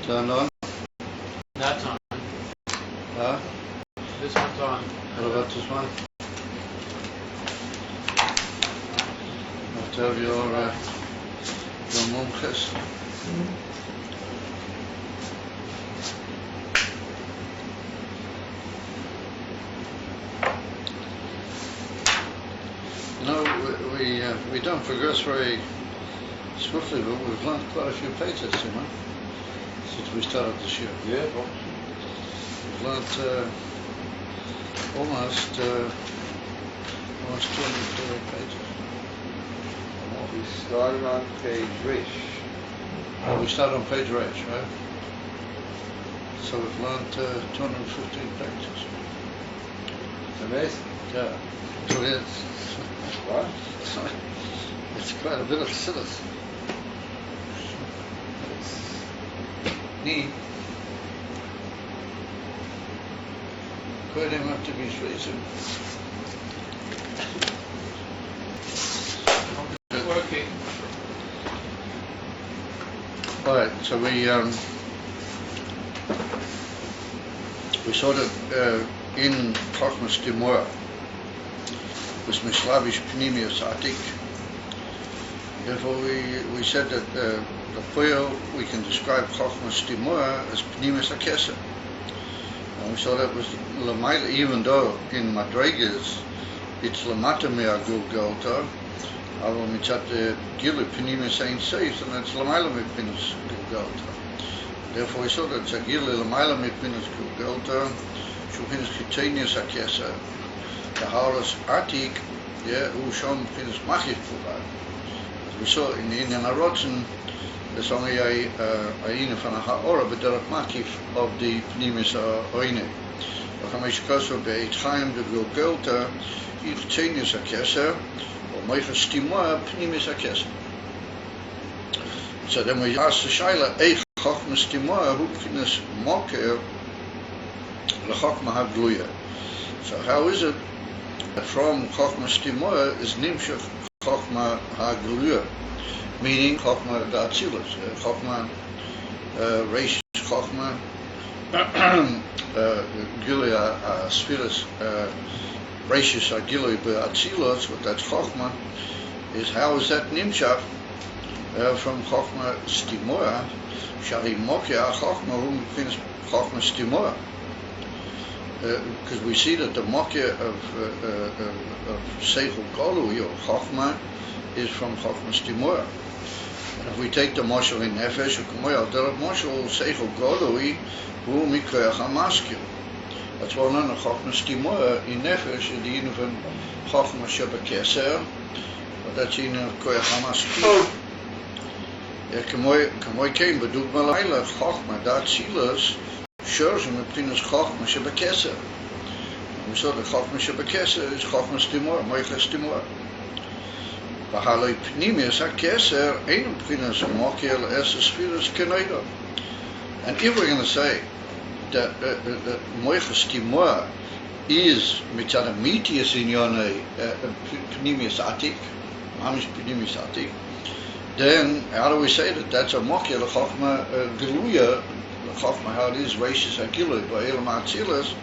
Turned on? That's on. Huh? This one's on. What about this one? Have to have your mumchas. We don't progress very swiftly, but we've learned quite a few pages, Sivan, since we started this year. Yeah, We've learned almost 200 pages. we started on page Rish. We started on page Resh, right? So we've learned 215 pages. Amazing. Yeah, so it is. What? It's quite a bit of siddhis. Neat. Quite enough to be reason. It's working. All right, so we saw that in Chochmas Timur was Mislavish Pnimius Atik. Therefore, we said that the foil we can describe Chochmas Timur as Pnimius Akesa. And we saw that was Lamaila, even though in Madrigas it's Lamata Mea Gulgalta, aber mitzat Gilu Pnimius Ein Seis, and it's Lamaila Mipinus Gulgalta. Therefore, we saw that it's a Gilu Lamaila Mipinus Gulgalta, Shupinus Kitanius Akesa. The Haras Atik, yeah, Ushon Prince Machif Pubad. As we saw in the Indian Arotzen, there's only a Ayin van a Ha'ora, but there are Machif of the Pnimis Oine. Ochamish Koso Beit Chaim de Gulgelta, Kitanius Akesa, or Meicha Stimua Pnimis Akesa. So then we asked the Shaila, Eich Chochmas Stimua, who Pnimis Moker, Lechokma Hagluya. So how is it that from Chochmas Timur is Nimshach Chochma HaGluya, meaning Chochma Da'atzilus, Chochma Reish Chochma Gilia Sfiras Reishis HaGilui Be'atzilus, but that's Chochma, is how is that Nimshach from Chochma Stimur, Shari Mokia Chochma, whom finished Chochma Stimur. Because we see that the Mokia of Seichel Golui or Chochma is from Chochma Stimur. And if we take the Moshel in Nefesh or Kumoyal, the Moshel Seichel Golui who Mikreach HaMaskil. That's well known of Chochma Stimur in Nefesh in the Yin of Chochma Shebekeser, but that's in Koyach HaMaskil. Yeah, Kumoy came, but Duk Malayla Chochma, that Silas. Shorzim Prinus Chochma Shebekeser. We saw that Chochma Shebekeser is Chochma Stimur, Moicha Stimur. Bahaloi Pnimius HaKeser Ein Prinus Mokel Es Spheres Keneido. And if we're going to say that Moicha Stimur is Mitzad Mitius in Yonei Pnimius Atik, Mamish Pnimius Atik, then how do we say that that's a Mokel Chochma Geluya? Chochma, how it is, Reishis HaGilui, by Elam HaTzilas,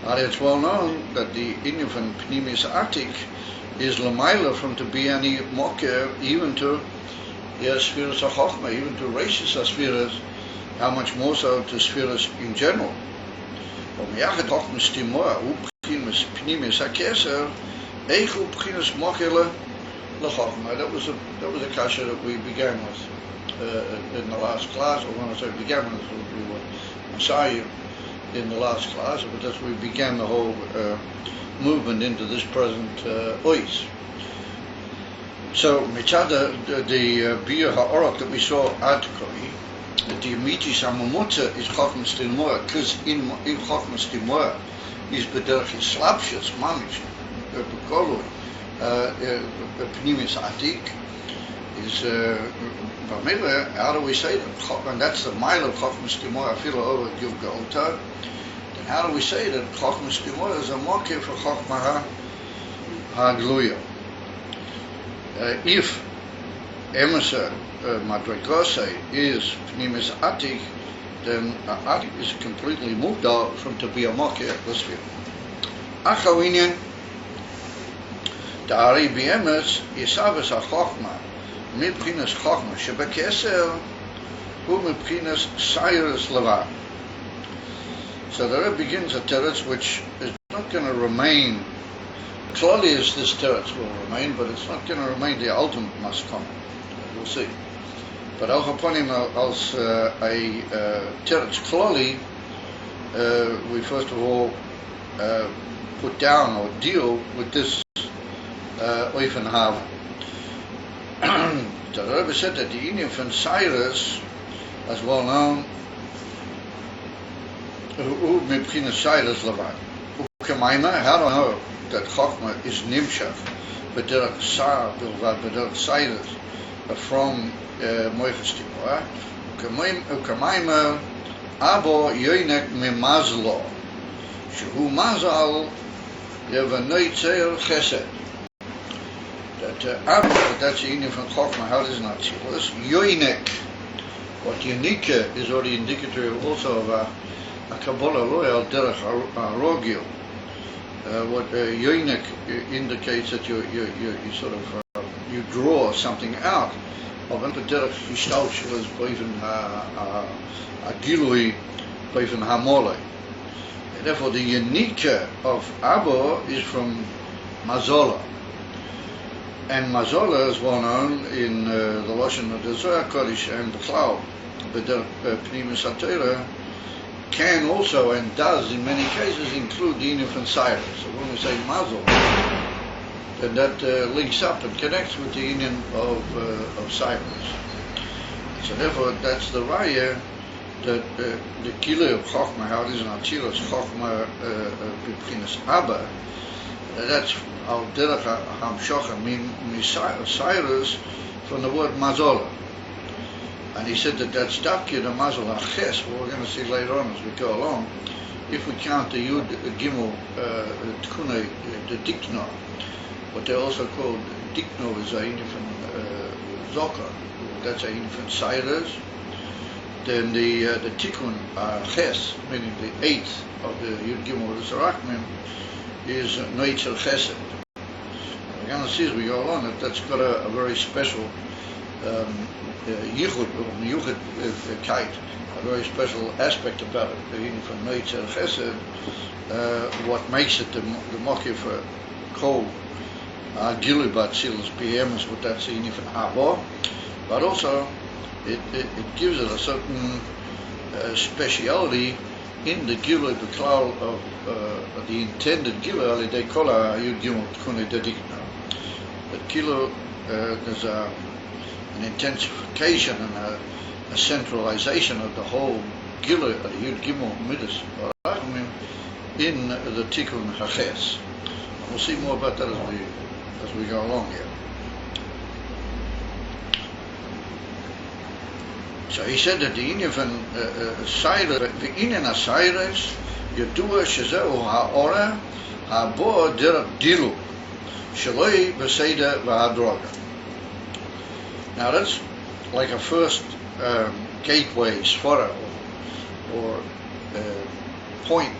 and it's well known that the Inyan from Pnimius Atik is Lamaila from to be any Moker, even to Spheres HaChochma, even to Reishis HaSpheres, how much more so to Spheres in general. But Miyachet Chochma Stimur, Pnimius HaKeser, Eichu Pnimius Moker LeChochma. That was a kasha that we began with. In the last class, or when I say began with, we were Messiah in the last class, but that's where we began the whole movement into this present Ois. So, Mitzada, the Bia Ha'orot that we saw Adkoi, the Amitis Amamutza is Chochmas Timur, because in Chochmas Timur is Bederach Slapshas, Mamish, Bekolui, Pnimis Atik, is how do we say that? And that's the mile of Chochmas Timur, I feel over Gilgalta. Then how do we say that Chochmas Timur is a mocker for Chochma HaGluya? If Emerson Madrigose is Pnimis Atik, then Adi is completely moved out from to be a mocker atmosphere. Achawinian, the Ari BMS, Yisavas HaChochma, Mibchinas Chochma, Shebekeser, Hu Mibchinas Cyrus Levar. So the Rebbe begins a teretz which is not going to remain. Clearly, as this teretz will remain, but it's not going to remain the ultimate maskana. We'll see. But al kaponim als a teretz klali, we first of all put down or deal with this oifen have. The Rebbe said that the Indian from Cyrus, as well known, who mibchina Cyrus levad. Ukemaima, how do I know that Chochma is nimshach, b'derech Sar bilvad, b'derech Cyrus, from Moiches Timor? Ukemaima, abo yoinek mimazlo, shehu mazal yevanoi tzeir chesed. That that's the Indian from Chochma, how does not see this? Yoinek, what unique is already indicative also of a Kabbalah loyal derech arogio. What yoinek indicates that you sort of you draw something out of an derech hishtaushel boven a gilui boven hamole. Therefore, the unique of Abo is from Mazola. And Mazola is well known in the Lashon of the Zohar Kodesh and the Cloud, but the Pnimis HaTorah can also and does in many cases include the Indian from Cyrus. So when we say Mazel, then that links up and connects with the Indian of Cyrus. So therefore, that's the raya that the Kilo of Chochma, how it is in Atzilas, Chochma B'Pchinas Abba, that's al derech hamshocha min Cyrus from the word mazola, and he said that that's dafki the mazol haches. What we're going to see later on as we go along, if we count the yud gimel tkune the dikno, what they also call dikno is a from zokar. That's a from Cyrus. Then the tikkun ches, meaning the eighth of the yud gimel zerachmim, is Noitzel Chesed. We're going to see as we go along that that's got a very special yichud, kite, a very special aspect about it. Even from Noitzel Chesed, what makes it the mokir for kol gilu batzilas PM is what that's in from Abo, but also it gives it a certain speciality in the Gila, the cloud of the intended Gila, they call a Yud Gimel Tkune Dedikna. But Gila, there's an intensification and a centralization of the whole Gila, the Yud Gimel Midas, in the Tikkun Haches. We'll see more about that as we go along here. So he said that the Indian from Cyrus, the Indian of Cyrus, Yadua Shezeu Ha'ora Ha'bo Derek Dilu Shaloi Beseda V'Hadroga. Now that's like a first gateway, sfora, or point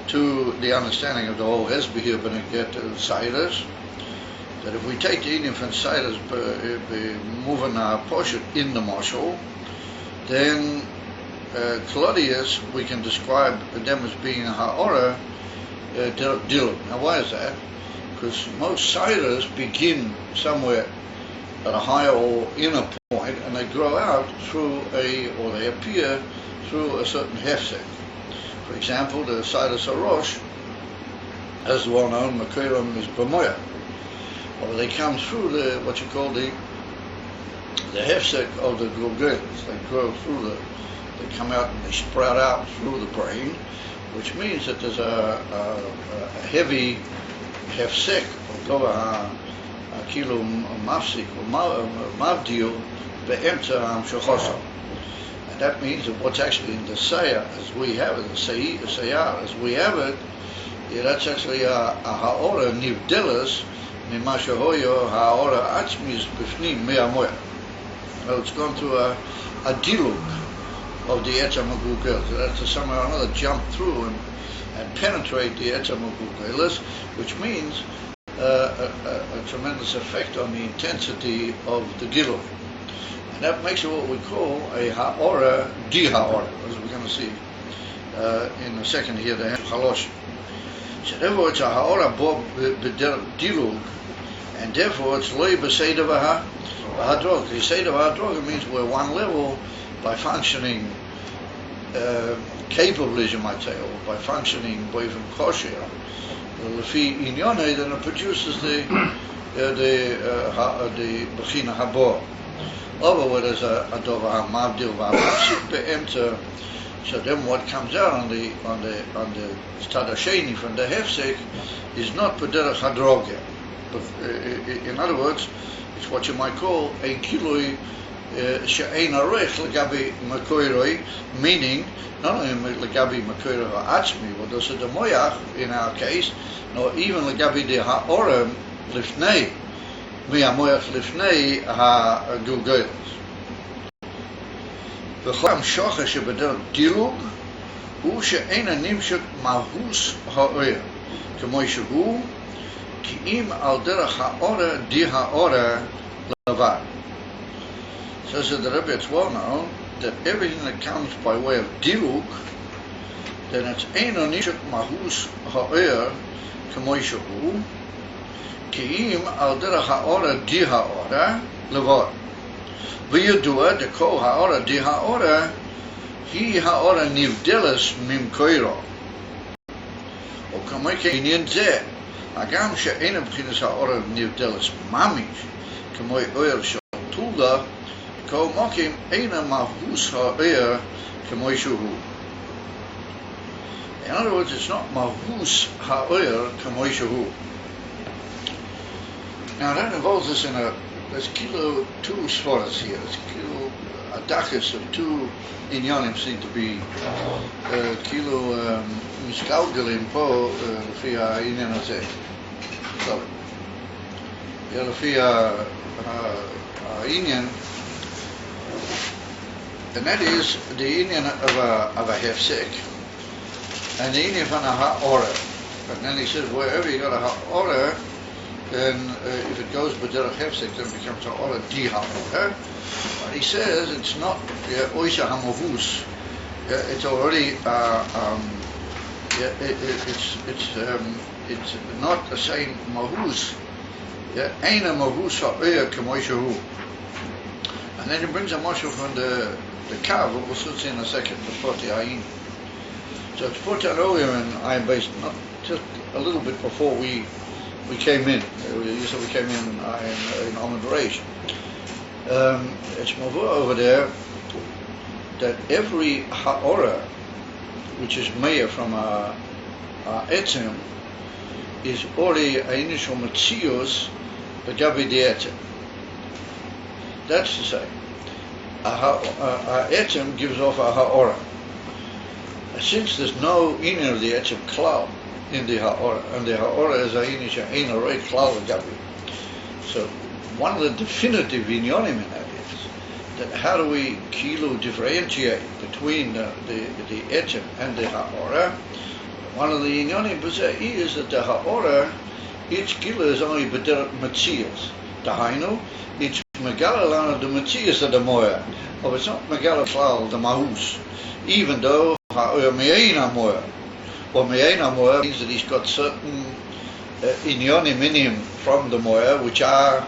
to the understanding of the whole Hezbollah here, but get to Cyrus. That if we take the Indian from Cyrus, moving our portion in the marshal, then Claudius, we can describe them as being a ha'ora dilu. Now why is that? Because most Cyrus begin somewhere at a higher or inner point, and they grow out through or they appear through a certain hefsek. For example, the Cyrus Arosh, as well known, Makiram is Bamoya. Or they come through what you call the hefsek of the Gulgels. They grow through they come out and they sprout out through the brain, which means that there's a heavy hefsek, or kilo mafsik, or mavdil, be'emta hamshochoso. And that means that what's actually in the sayah, as we have it, the sayah, as we have it, that's actually a ha'ora nivdelas, mima shehoyo ha'ora atzmis b'fnim me'amoya. Well, it's gone through a diluk of the Etzem HaGugel. So that's to somehow or another jump through and penetrate the Etzem HaGugelis, which means a tremendous effect on the intensity of the Gilui. And that makes it what we call a Ha'ora Di Ha'ora, as we're going to see in a second here, the Chalosh. So therefore it's a Ha'ora Bo Dilug, and therefore it's Loi B'Seidah V'Hadrog. The Seidah V'Hadrog means we're one level by functioning capably, as you might say, or by functioning Boivim Kosher. Lefi Inyone, then it produces the Bechina Habor. Over where there's a Dova HaMavdil V'Hamapsik Be'emta. So then what comes out on the Stadasheni from the Hefsek is not B'derech Hadroge. But in other words, it's what you might call a Gilui She'ein Arech L'gabi Makoiroi, meaning not only L'gabi Makoiroi Ha'atzmi, what does it the Moyach in our case, nor even L'gabi de Ha'orem Lifnei, Mi'amoyach Lifnei Ha'gugelos. וכל המשוחר שבדרך דילוג הוא שאין הנמשך מהוס האור כמו שהוא כי אם על דרך האורה די האורה לבד. Says that the Rebbe, it's well known that everything that comes by way of dilug, then it's ein הנמשך מהוס האור כמו שהוא כי אם על דרך האורה די האורה לבד. וידוע דכל האורה די האורה היא האורה נבדלת ממקורו. וכמו כן עניין זה, הגם שאין מבחינת האורה נבדלת ממש, כמו אור של תולדה, כל מוקים אין מהוס האור כמו שהוא. In other words, it's not mahus ha'or k'mo shehu. Now that involves us in there's kilo two svaras here. There's kilo adachis of two inyanim seem to be kilo miskalgelim po lefi ha'inyan hazeh. Sorry. Yeah, lefi ha'inyan, and that is the inyan of a hefsek. And the Indian van a ha'ora. And then he says, wherever you got a ha'ora, then if it goes b'derech hefsek, then it becomes ha'ora di ha'ora. But he says it's not oisha ha'mavus. It's already it's not the same mavus. Ain't a mavus ha'oyer k'mo shehu. And then he brings a mashal from the Kav, we'll see in a second, before the Ayin. So it's put out earlier in Ayin Beis, not just a little bit before we came in. You said we came in Amud Reish. It's mavur over there that every ha'ora, which is meir from a etzem, is already an initial metzius begabi di etzem. That's to say, a etzem gives off a ha'ora. Since there's no inyan of the etzem klal in the ha'ora, and the ha'ora is a reit klal gabi. So one of the definitive inyanim in that is that how do we kilo differentiate between the etzem and the ha'ora? One of the inyanim is that the ha'ora, each kilo is only b'derech metzias. Dahainu, it's megala lana the metzias of the moya, but it's not megala klal the mahus, even though ha'or me'ein moya. Well, me'ein moya means that he's got certain inyonim in him from the moya, which are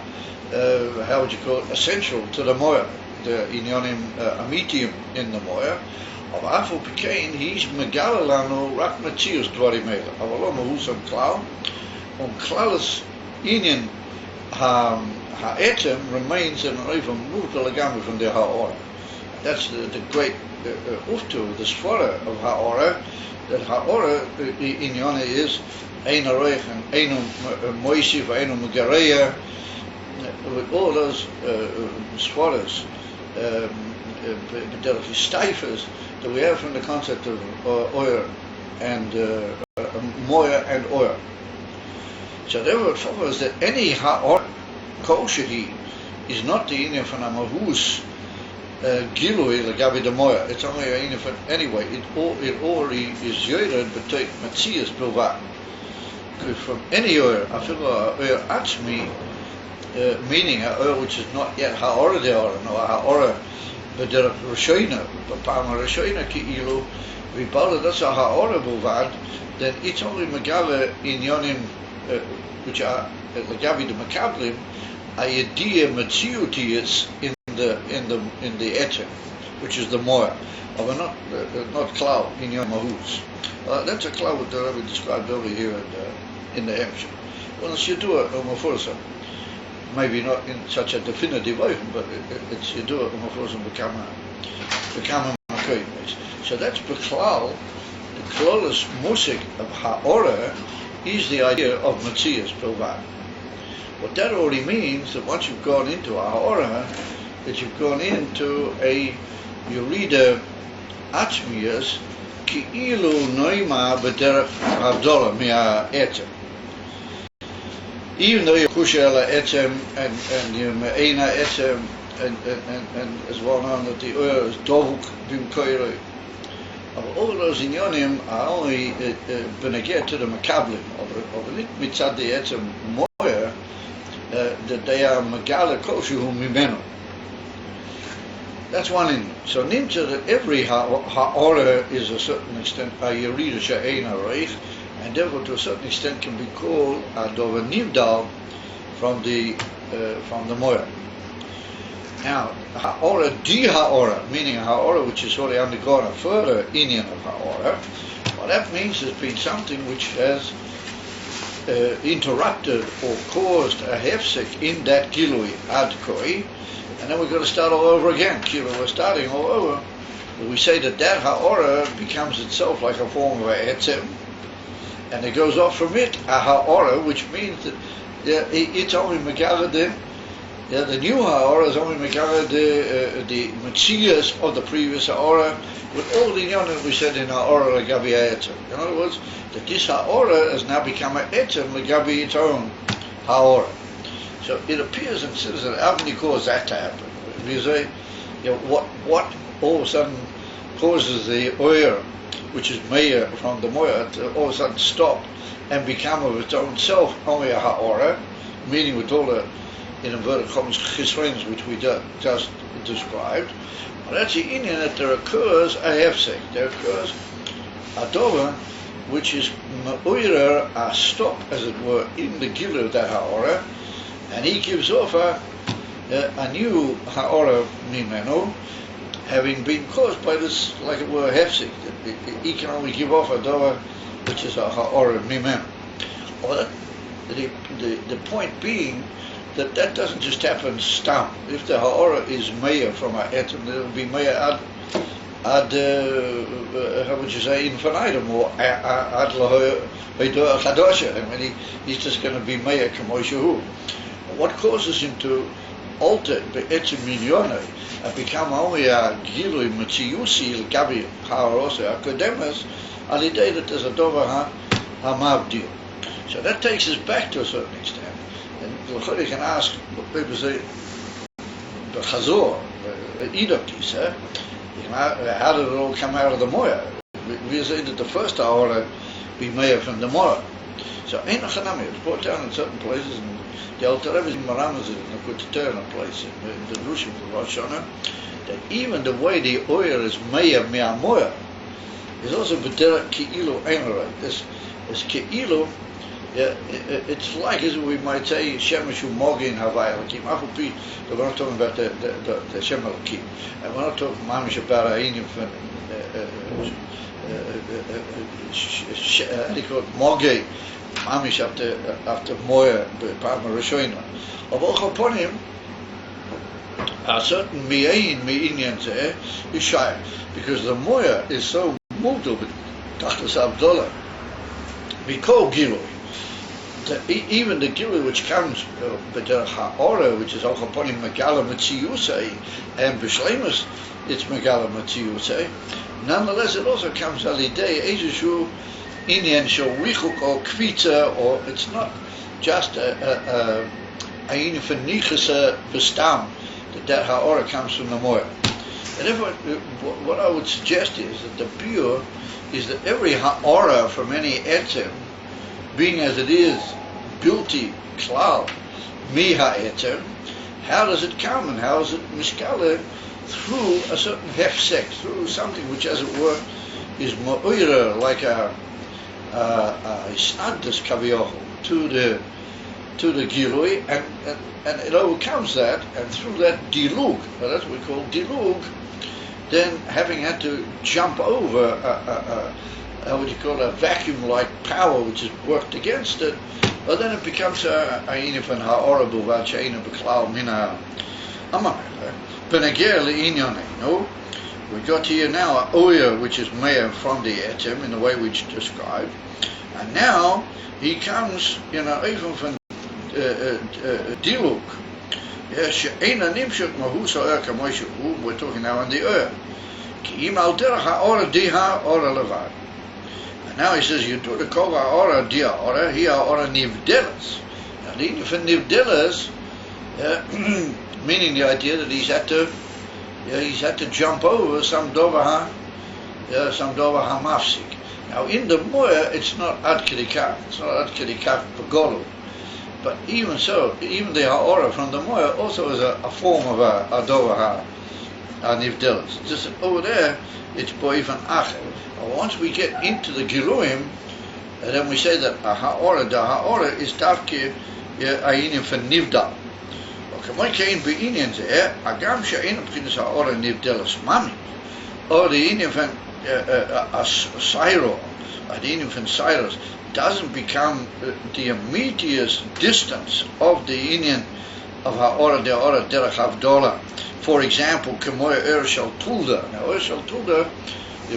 how would you call it, essential to the moya, the inyonim amitium in the moya. Of Afo Pekain, he's megala lanu rak metzias dvarim eila. Avalo mahus on klal, on klalas inyan ha'etzem remains in an oivim mutal legami from the ha'ora. That's the great uftu, the svara of ha'ora, that ha'ora in Yonah is ein aroich and einu moisif, einu mugareya, with all those svaras, stifers that we have from the concept of oil and moya and oil. So therefore it follows that any ha'or koshehi is not the inyan from a mahus Gilui legabi the moya. It's only a anyway. It already is yored between Matthias Bilvat. From any oil, I feel oil atzmi, meaning a oil which is not yet ha'ora de ora, no ha'ora, but the Rishoina, but Palma Rishoina ki ilu, v'bala that's a ha'ora Bilvat, then it's only megave in yonim, which are legabi the makablim, a yediyah matziutis in the etzem, which is the moya, but not cloud in your mahus. That's a cloud that Rabbi described over here in the Hampshire. Well, you do it umafursa, maybe not in such a definitive way, but it's you do it umafursa become a makoy. So that's beklal. The klolus musik of ha'ora is the idea of matzias bilvad. What that already means that once you've gone into a ha'ora, that you've gone into a Yerida Atzmiyas Ki'ilu Noima B'derech Havdola Mi'a Etzem. Even though you Kushela Etzem and you Me'ena Etzem and as well known that the oil is Dovuk Bimkoiroi. All those inyonim are only beneged to the Makablim of it mitzad the Etzem Moyer that they are Megala Koshu Mimeno. That's one in. So nimtza that every ha'ora is a certain extent a yerida she'eina reich, and therefore to a certain extent can be called a dover nivdal from the moyer. Now ha'ora di ha'ora, meaning a ha'ora which is already undergone a further inyan of ha'ora. What that means has been something which has interrupted or caused a hefsek in that gilui ad koi. And then we're going to start all over again. We're starting all over. But we say that ha'ora becomes itself like a form of a etzem, and it goes off from it a ha'ora, which means that it's only megala the new ha'ora is only megala the metzias of the previous ha'ora, with all the yonim we said in ha'ora legabi etzem. In other words, that this ha'ora has now become an etzem legabi its own ha'ora. So it appears and says that how can you cause that to happen? You say, what all of a sudden causes the oil, which is meir from the moya, to all of a sudden stop and become of its own self only a ha'ora, meaning with all the in inverted commas chisrens which we just described. Well, that's the Indian that there occurs a hefsek. There occurs a dover which is ma'uirer a stop, as it were, in the gilu of that ha'ora. And he gives off a new ha'ora mimenu, having been caused by this, like it were, hefsek. He can only give off a dover which is a ha'ora mimenu. Well, the point being that doesn't just happen stam. If the ha'ora is meir from a etem, it will be meir ad how would you say, infinitum, or ad lahoydoa chadosha. I mean, he's just going to be meir kamoshahu. What causes him to alter the etzem minyone and become only a gilui matziyusi gabi ha'orose akodemes al idei that there's a dover ha'mavdil. So that takes us back to a certain extent. And you can ask what people say, the chazor, the idokis, how did it all come out of the moya? We say that the first hour be meir from the moya. So ain't a chanami, it's brought down in certain places, and the Alter Rebbe in Maramas in a good turn place in the Rushim of Rosh Hashanah, that even the way the oil is meir mea moya is also b'derech ki'ilu einarei. This ki'ilu, it's like, as we might say, shemishu mogin havai alakim. Afupi, we're not talking about the shem alakim, and we're not talking mamish about Ayin from mogin. Mamish after moya b'parma rishoina. Of all upon him, a certain mi'ayin mi'inyan zeh is shy, because the moya is so moved over tachtas abdullah. Mikol gilui, even the gilui which comes b'derech ha'ora, which is all upon him megala matziyusei, and b'shleimus it's megala matziyusei. Nonetheless, it also comes alidei eizeshu inyan shorichuk or kvitza, or it's not just a infinichasa v'stam that ha'ora comes from the moya. And therefore, what I would suggest is that the pure is that every ha'ora from any etzem, being as it is, bilti klal, mi ha'etzem, how does it come and how is it mishkale? Through a certain hefsek, through something which, as it were, is ma'ira, like a isnadus kaviyochel, to the gilui, and it overcomes that, and through that dilug, that's what we call dilug, then having had to jump over what you call a vacuum-like power which has worked against it, well then it becomes a inifan ha'ora buva she'ena b'klal mina amamela b'negeh le'inyanenu. We got here now a oya which is meir from the etem in the way we described, and now he comes, even from diluk. She'ena nimshuk mahus ha'er kamoi she'hu. We're talking now on the oya. Ki im al derech ha'ora di ha'ora levad. And now he says you do the kol ha'ora di ha'ora hi ha'ora nivdelas. Now the for nivdelas, meaning the idea that he's had to jump over some dover hamafsik. Now in the moya it's not ad kedikach, it's not ad kedikach b'golu. But even so, even the ha'ora from the moya also is a form of a dover ha'nivdelas. Just that over there it's boivan acher. Once we get into the giluim, then we say that the ha'ora is davke ayinim for nivdal. כמוי כאין בעניין זה, הגם שאין מבחינת האור הנבדלס ממש, or the Indian from Syro, the Indian from Cyrus, doesn't become the immediate distance of the Indian of Ha'ora De'ora Derech Havdola. For example, Kemoy Shal Tulda. Now, Shal Tulda,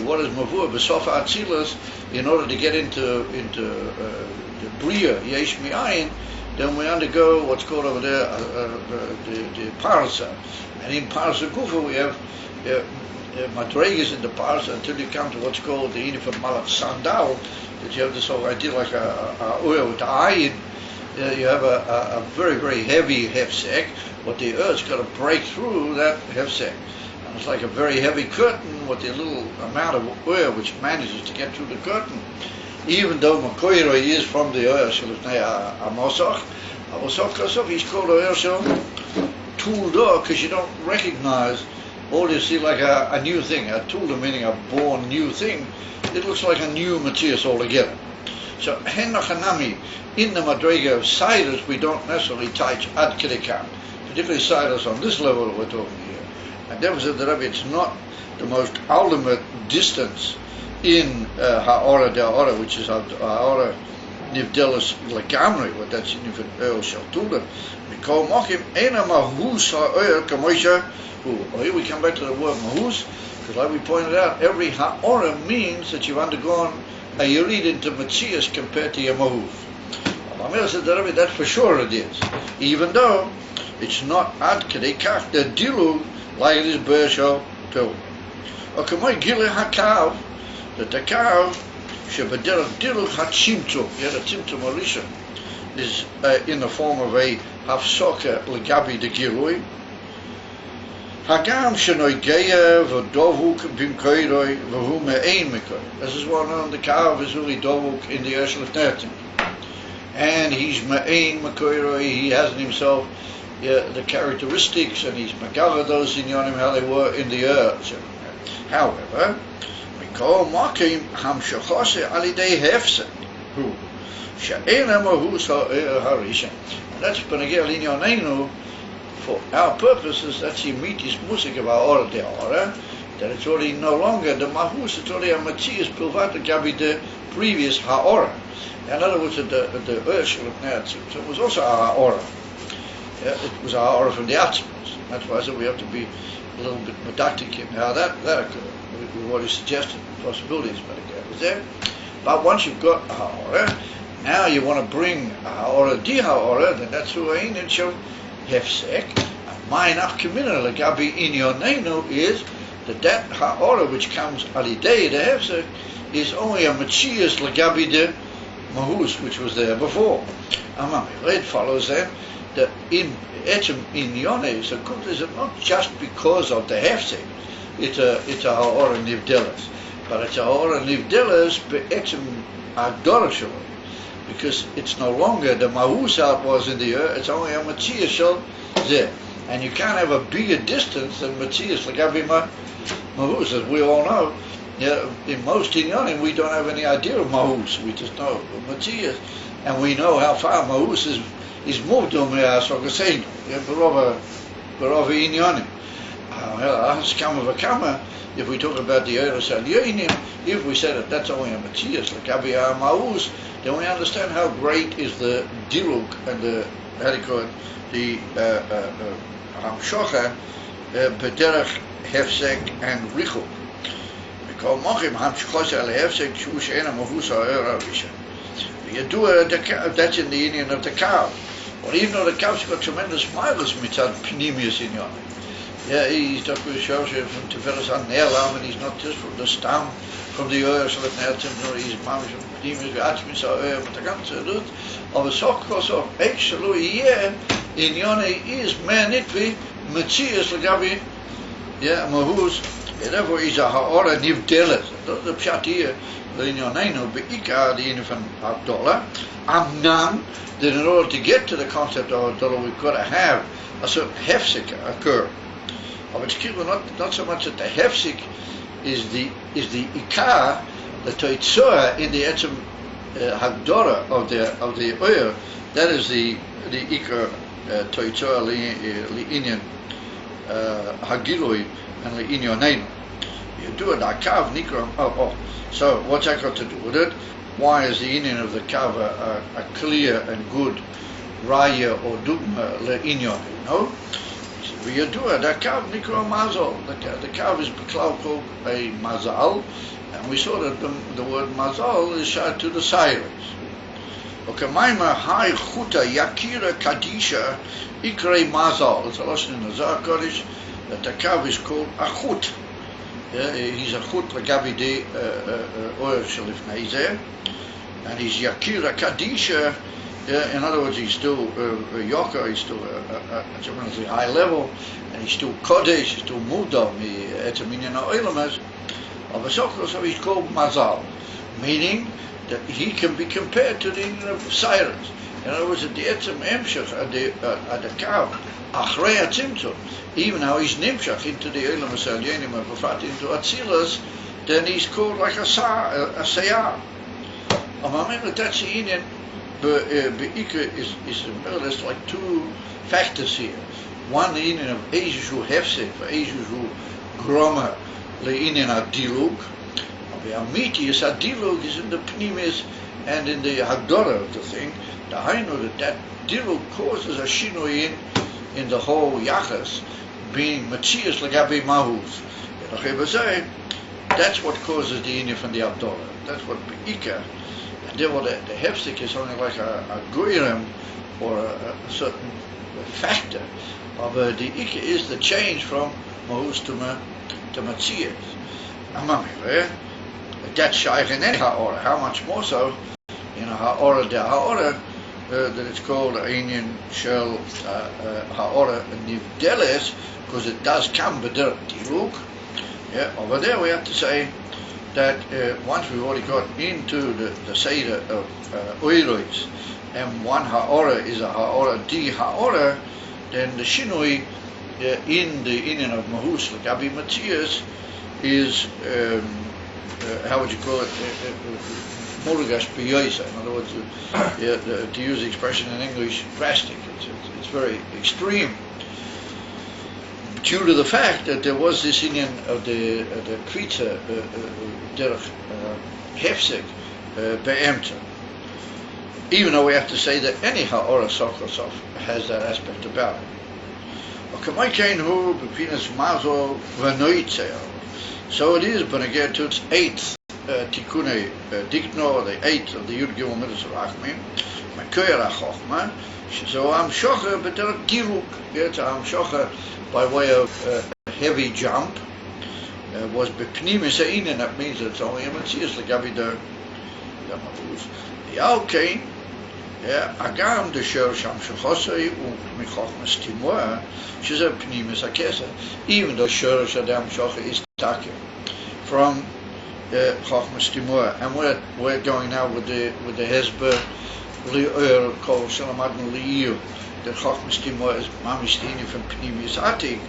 what is Mavur, Besofa Atzilas, in order to get into the Bria, Yesh Mi'ayin, then we undergo what's called over there the parasa, and in parasa gufa we have madregas in the parasa until you come to what's called the inif of malach sandal, that you have this whole idea like a oil with the ayin. You have a very, very heavy hefsek. What the earth's got to break through that hefsek, and it's like a very heavy curtain with the little amount of oil which manages to get through the curtain. Even though Makoiro is from the oil Shalifnei Amosach, he's called oil Shal Tulda because you don't recognize all you see like a new thing, a Tulda meaning a born new thing. It looks like a new Matthias altogether. So Henachanami in the Madrega of Sidus we don't necessarily touch Ad Kedekam, particularly Sidus on this level that we're talking here. And therefore the Rebbe, it's not the most ultimate distance in Ha'ora De'ora, which is Ha'ora Nivdelas Lagamri, what that's in the Earl Shaltuda. We call Mochim Ena Mahus Ha'or Kamoisha. Here we come back to the word Mahus, because like we pointed out, every Ha'ora means that you've undergone a Yerid into Matthias compared to your Mahus. Amir said that for sure it is, even though it's not Ad Kedekach, the Dilu, like it is Bersho too. Or Kamoy Gile Hakav, the Takav, Shebederach Diluch HaTzimtzum, the Tzimtzum Orisha, is in the form of a Hafsoka Legabi de Gilui. Hagam Shenoi Geya V'Dovuk Bimkoiroi V'Hu Me'ein Mekoi. This is well known, the Kav is really Dovuk in the Eshel of Nertim. And he's Me'ein Mekoiroi, he has in himself the characteristics, and he's Megava those in Yonim how they were in the earth. However, Mikol Makim Hamshachose Alidei Hefset, who Sha'ena Mahus Harisha. And that's Benegel in Yonenu. For our purposes, that's the mitis musik of our order de'ora, that it's already no longer the mahus, it's already a matzias pilvat gabi the previous ha'ora. In other words, the urshel of Neatzim, so it was also our ha'ora. It was our ha'ora from the Atzimos. That's why I said we have to be a little bit medactic in how that occurred. We've already suggested possibilities, but it was there. But once you've got a ha'ora, now you want to bring a ha'ora di ha'ora, then that's who Ayin and Shom Hefsek, and my nafkamina legabi inyonenu is that ha'ora which comes alidei the hefsek is only a machias legabi de mahus which was there before. It follows then that in etzem inyone so good is it not just because of the hefsek, it's a ha'ora nivdeles. But it's a ha'ora nivdeles be'etzem ha'gdora shelo. Because it's no longer the mahus out was in the earth, it's only a matzia shel zeh. And you can't have a bigger distance than Matthias Lagabi Mahus, as we all know. Yeah, in most Inyanim we don't have any idea of Mahus, we just know Matthias. And we know how far Mahus is moved on Me'asrogaseinu. Yeah, Barova Inyanim. If we talk about the Eretz Al-Yoinim, if we say that that's only a Matthias Lagabi Mahus, then we understand how great is the Diluk and the, how do you call it, the Hamshocha, Bederech, Hefsek, and Richuk. Because Mochim Hamshocha al Hefsek, Shush Ena Mahusa Eravisha. You do that's in the Indian of the cow. Or even though the cow's got tremendous mileage mitzad Pneumius in Yon. Yeah, he's Dr. Shoshe from Tiferes an Nelam, and he's not just from the stam, from the Oyer Shalat Nertim, nor he's Mamish from Pneumius, Atzmis Oyer, but the ganze Rut, aber Sokos of Eichshalu Yeh, in Yone is Menitvi, Metzias Lagabi, yeah, Mahus, therefore is a Ha'ora Nivdeles, the Pshat here, in Yonenu, Be'ika, the Yin from Abdullah, Amnan, that in order to get to the concept of Abdullah, we've got to have a certain hefsik occur. But it's not so much that the hefsik is the ikar, the toitzor in the etzem hagdora of the oil. That is the ikar toitzor li'inyan hagiloi and li'inyoneinu. You do it akav nikram. So what's that got to do with it? Why is the inyan of the kav a clear and good raya or dugma le'inyon? No. You do it. The kav nikra mazal. The kav is called a mazal, and we saw that the word mazal is shot to the sirens. Okay, maima hai chuta yakira kadisha ikre mazal. It's a lesson in the Zohar Kodesh that the kav is called a chut. Yeah, he's a chut lagabi de oil shalif neizer, and he's yakira kadisha. Yeah, in other words, he's still a yoker, he's still a tremendously high level, and he's still kodesh, he's still mudam, it's a minyan ha'olamas. So he's called mazal, meaning that he can be compared to the Indian of sirens. In other words, at the etzem emshach, at the kav, achrei atzimtzum, even how he's nimshach into the olamas alyenim and befrat into atzilas, then he's called like a sayar. That's the Indian. Be'ikr is more or less like two factors here. One, the Indian of Eishu Hefsek, for Eishu Groma, the Indian of Dilug. The Amitius Dilug is in the Pnimis and in the Hagdora of the thing. The Hainu that Dilug causes a shinui in the whole Yachas, being Matthias Lagabi Mahus. That's what causes the Indian from the Abdullah. That's what Be'ikr. Therefore, the hefsek is only like a goyrem or a certain factor. But the ikka is the change from mahus to matzias. That's shaykh in any ha'ora. How much more so in a ha'ora de ha'ora that it's called Ayin shel ha'ora nivdeles, because it does come b'der diluk. Yeah, over there we have to say that once we've already got into the Seder of Oirois, and one Ha'ora is a Ha'ora di Ha'ora, then the Shinui in the Indian of Mahus, like Abi Matthias, is, how would you call it, Murgash Piyoisa. In other words, to use the expression in English, drastic. It's very extreme. Due to the fact that there was this Indian of the Krita derech hefsek be'emta. Even though we have to say that any ha'ora sokosov has that aspect about it. So it is, but again to its eighth tikkune dikno, the eighth of the Yud Gimel Midas Rachmim, Makoyer HaChochma, so am shocher b'derech diluk. It's am shocher by way of a heavy jump, was bepnimis ha'inin. That means that it's only a matzias legabi the mavus. The alkein Agam the Shor Sham Shachosai Michochmas Timur, she's a Pnimis Akesa, even though Shor Shadam Shocha is Takim from Chochmas Timur. And we're going now with the Hezber Li'ur Kol Shalamadnu Li'ir, that Chochmas Timur is Mamistini from Pnimis Atik.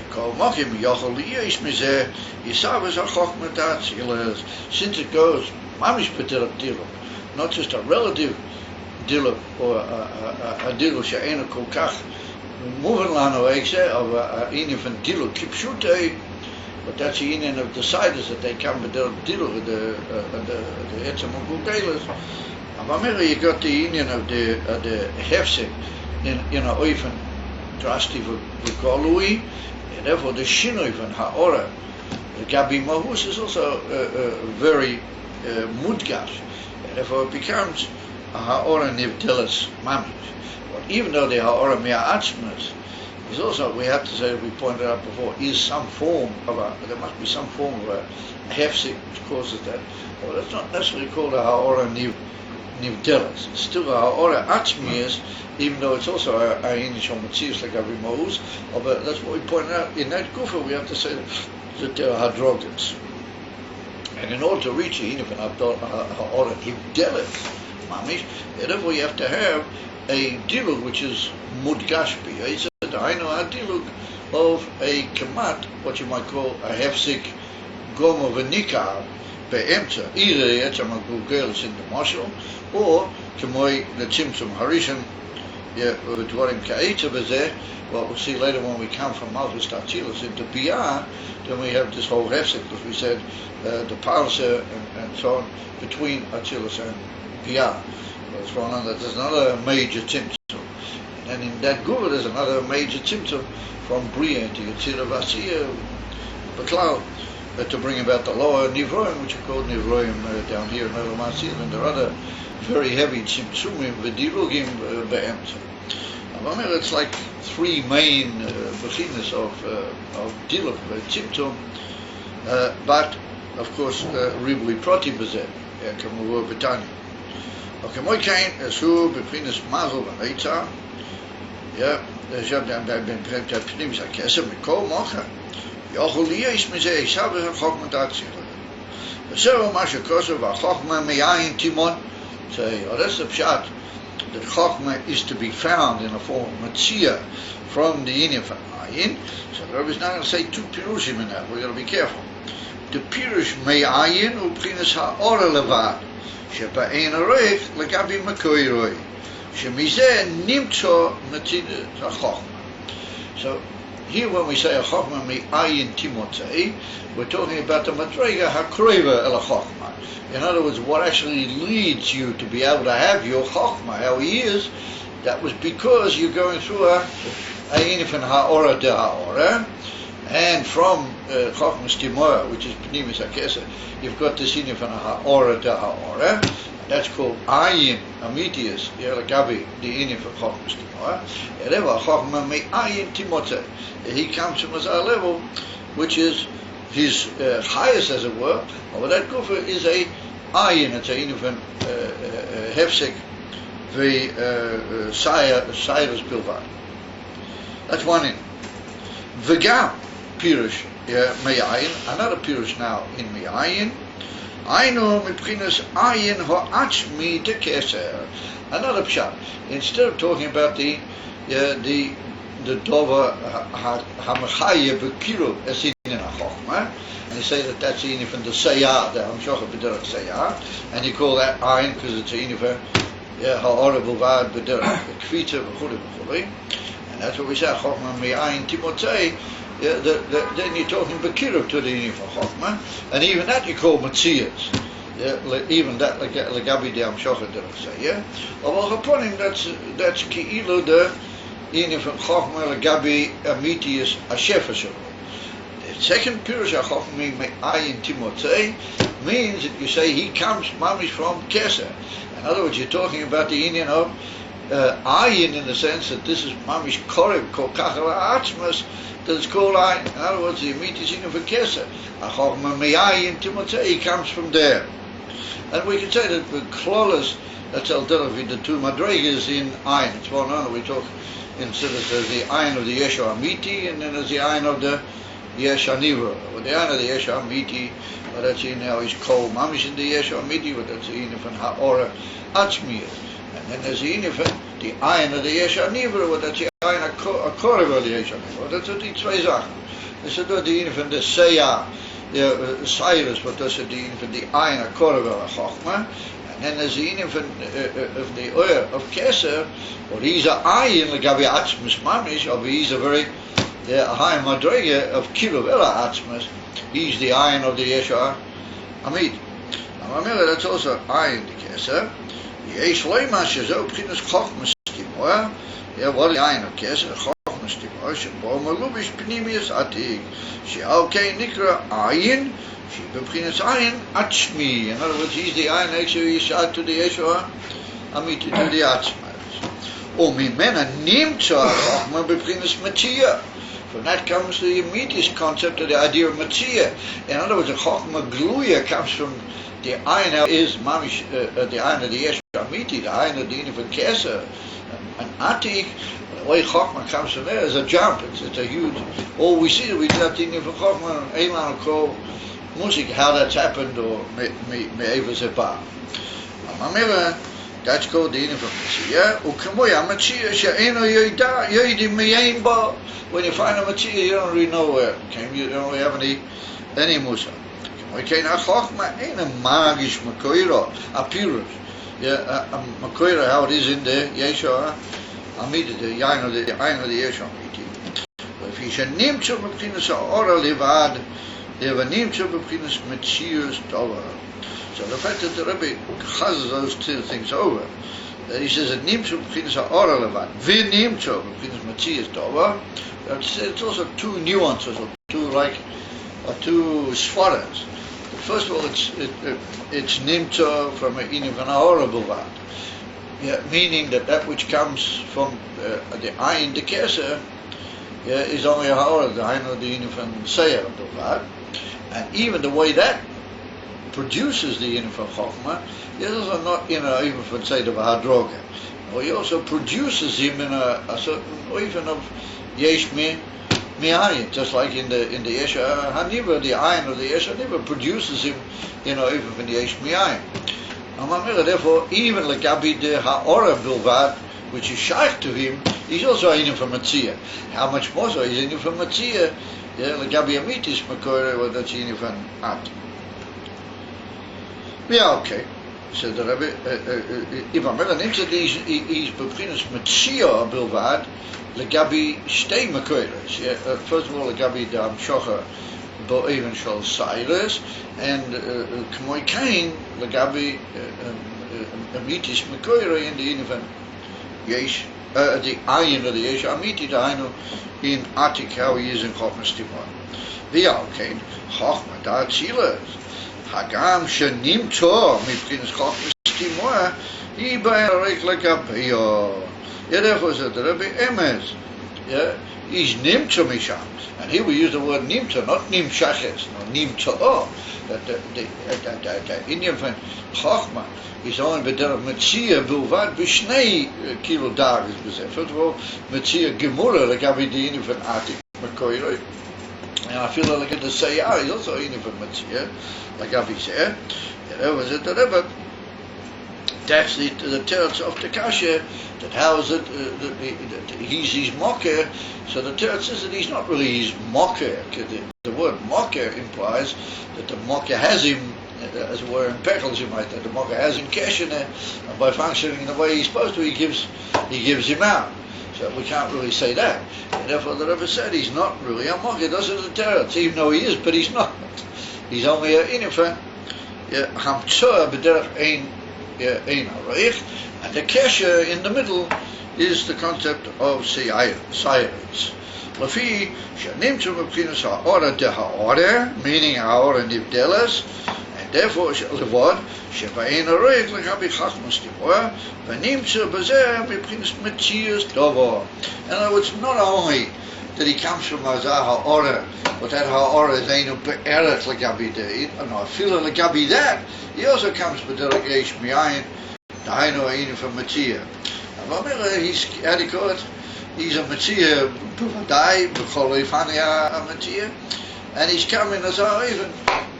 Mochim Yochel Li'ir is Mizeh, Yisavas HaChochma Datz, since it goes Mamish Petir Dilo, not just a relative Dilo or a Dilo she'ena kol kach moving lano ekse of a inyan van Dilo kipshute, but that's the inyan of the siders that they come with the Dilo the etzem of gugeles. And you got the inyan of the hefsek in a oifen drastic v'kolui, and therefore the shinoi van ha'ora the gabi mahus is also very mudgash, and therefore it becomes ha'ora nivdelas mamish. But even though the ha'ora mi'atzmas is also, we have to say, we pointed out before, is some form of there must be some form of a hefsek which causes that. Well, that's not necessarily called a ha'ora nivdelas. It's still a ha'ora atzmias, even though it's also a Ayin shomatzias like every mohus. But that's what we pointed out. In that gufa, we have to say that there are hadrogans. And in order to reach a Yinif and ha'ora nivdelas, mamish, therefore you have to have a dilug which is mudgashbi. He said, I know a dilug of a kamat, what you might call a hefsik gom of a nikar be'emtza, either the etzam ha'gugeles in the marshal, or kemoi the tzimtzum harishon, v'dvarim ka'etza b'zeh. Well, we'll see later when we come from Malchus Tachilas into Biyah, then we have this whole hefsek, because we said the parsa and so on between Achilas and Biyah. Well, it's one on that there's another major tzimtzum. And in that Gura there's another major tzimtzum from Bria into Yetzirah Vasiya, Baklal, to bring about the lower Nivroim, which are called Nivroim down here in Elam Asir, and there are other very heavy tzimtzumim, V'dirugim Be'emtza. It's like three main beginners of Diluk, tzimtzum, but of course, Ribui Proti Bezeh, Kamu Betani. Okay, moi kein so befindes Mazel and Eitza. Ja, ich habe dann bei den Pnimis Akesse mit Kol machen. Ja, Golia ist mir sehr, ich habe ein Dokumentation. So much Kosovo war Chochma mit Ayin Timon. Say, oh, that's the pshat. That Chochma is to be found in a form of Matzia from the Inyan from Ayin. So the Rebbe is not going to say two pirushim in that. We're going to be careful. The pirush mei Ayin u'pchinas ha'ora levad. שבאין ערך לגבי מקוי רוי, שמזה נמצא נתיד החוכמה. So here when we say a chokhmah mi'ayin timotzei, we're talking about the madrega hakroiva el chokhmah. In other words, what actually leads you to be able to have your chokhmah, how he is, that was because you're going through a inif and ha'ora de ha'ora, and from chokhmah stimora, which is pnimis hakesa, you've got this inif and ha'ora de ha'ora. That's called Ayin, Amitius, Yeragabi, the inif of chokhmah stimora. Ereva chokhmah mi'ayin timotzei. He comes from his level, which is his highest, as it were. But that kufa is a ayin, it's a inufan hefsek, the Cyrus Bilvad. That's one in. V'gam pirush me'ayin, another pirush now in me'ayin. Ainu mipchinas ayin ha'achmi de keser. Another pshat. Instead of talking about the dova hamachaya b'kiru as in a chokhmah, and you say that that's in from the sayah, the hamshocha b'derech sayah, and you call that ayin because it's in for ha'ora b'vad b'derech kfita v'chuli v'chuli, and that's what we say chokhmah mi'ayin timotzei. Then you're talking b'kiru to the inif of chokhmah, and even that you call matzias. Even that legabi de hamshocha derech sayah. Although upon him that's ki'ilu the in from Chochma legabi amitius ashefashu. The second pirush Chochma me'ayin timotzei means that you say he comes mamish from keser. In other words, you're talking about the Indian of ayin in the sense that this is mamish korib kol kachal atzmas that is called ayin. In other words, the amitius in for keser. Chochma me'ayin timotzei, he comes from there. And we can say that the klolas That's al derech with the two madrigas in Ayin. It's one on we talk instead of there's the Ayin of the Yeshua Amiti, and then there's the Ayin of the Yeshua Nivra. With the Ayin of the Yeshua Amiti, but that's in how he's called Mamish in the Yeshua Amiti, but that's the Ayin of Ha'ora Atzmiyah. And then there's the Ayin of the Yeshua Nivra, but that's the Ayin of Korev of the Yeshua Nivra. That's what die zwei Sachen. Das ist dort die Ayin von der Seya, der Cyrus, but that's the Ayin von the Ayin of Korev of Chochma. And then there's the Ayin of the Oyer of Keser, or he's a Ayin, like Gabi Atzmus Mamish, or he's a very high madrega of Kiruv Ela Atzmus. He's the Ayin of the Yeshua Amit. Now remember, that's also Ayin the Keser. Yesh Leima Shazo Pchinas Chochmas Timoa. Yeah, what is the Ayin of Keser? Chochmas Timoa. Shebo Malubish Pnimius Atig. She'alkei Nikra Ayin. She Pchinas Ayin Atzmi. In other words, he's the Ayin actually Yishad to the Yeshua Amit to the Atzmas. Umimena Nimtza Chochma Pchinas Matzia. From that comes the immediate concept of the idea of Matzia. In other words, the Chochma Gluya comes from the Ayin is Mamish, the Ayin of the Yeshua Amiti, the Ayin of the Inifan Keser, and Atik. The way Chochma comes from there is a jump. It's a huge. All we see that we do that thing for Chochma and Eilan call music, how that's happened, or me'eva zeba. Mamela, that's called the Inifan Keser. Ukamoya Matzia she'eno yoida yoidim me'yein ba. When you find a Matzia, you don't really know where it came. You don't really have any musa. Okay, now Chochma ain't a magish makoira, a pyrus. Yeah, a makoira, how it is in the Yeshua Amiti, the Ayin of the Yeshua Amiti. If he should name to Meptinas Ora Levad, they have a name to Meptinas Metzius Dover. So the fact that the Rebbe has those two things over, that he says a name to Meptinas Ora Levad, we name to Meptinas Metzius Dover, it's also two nuances, or two svaras. First of all, it's nimta from an inivana bulvat, meaning that which comes from the ayin the keser is only a ha'ora, the ayin of the inivana seyer bulvat, and even the way that produces the inivana chokhmah is also not in a even for say the hadroga, or he also produces him in a certain even of yesh Ayin, just like in the Yeshua Haniva, the Ayin of the Yeshua Haniva produces him, even from the Yesh Ayin. Therefore, even Lagabi the Ha'ora Bilvad, which is shaykh to him, he's also in from Matzia. How much more so? He's in from Matzia. Lagabi Amitis Makore, that's in from At. Yeah, okay. So the Rebbe, if I'm ever into these, he's Beprinas Matzia Bilvad. Legabi shtei makoros. First of all, legabi the amshocha bo'even shel Cyrus, and k'moy kain legabi amitis makoros in the invan yesh the ayin of the yesh amiti the ainu in Atik how he is in Chochmas Timor. V'yalkein Chochma da tzilas hagam shenim tor mipkinas Chochmas Timor hi ba'erek legabi. Therefore, said the Rebbe Emes, he's nimta misham, and here we use the word nimta, not nimshaches, no nimta. That the Indian from Chochma is only b'derech Metzia bilvad b'shnei kilo dagas b'zeh. First of all, Metzia gemura legabi the Indian from Atik Mekoiroi, and I feel like the Seiyah is also Indian from Metzia legabi zeh. Therefore, said the Rebbe. That's the teretz of the kasha, that how is it that he's mocker, so the teretz says that he's not really his mocker. The word mocker implies that the mocker has him, as it were, impeccles him like that. The mocker has him keshene, and by functioning in the way he's supposed to, he gives him out. So we can't really say that. And therefore the Rebbe said he's not really a mocker, doesn't the teretz, even though he is, but he's not. He's only a inifa, hamtzah b'derech ein. And the kesher in the middle is the concept of sirens. Lafi shenimtu mepkinas ha'ora de ha'ora, meaning ha'ora nivdelas, and therefore levod shebain aroik legabi chachmas timor, v'nimtu b'zeh mepkinas metzius dovo. In other words, not only that he comes from Azah ha'ora, but that ha'ora is einu be'eret legabi de'id, and I feel legabi that, he also comes b'derech yesh mi'ayin, דהיינו העניין von מציע. אבל אומר, he's a מציע בוודאי, בכל אופן היה המציע, and he's come in as our even,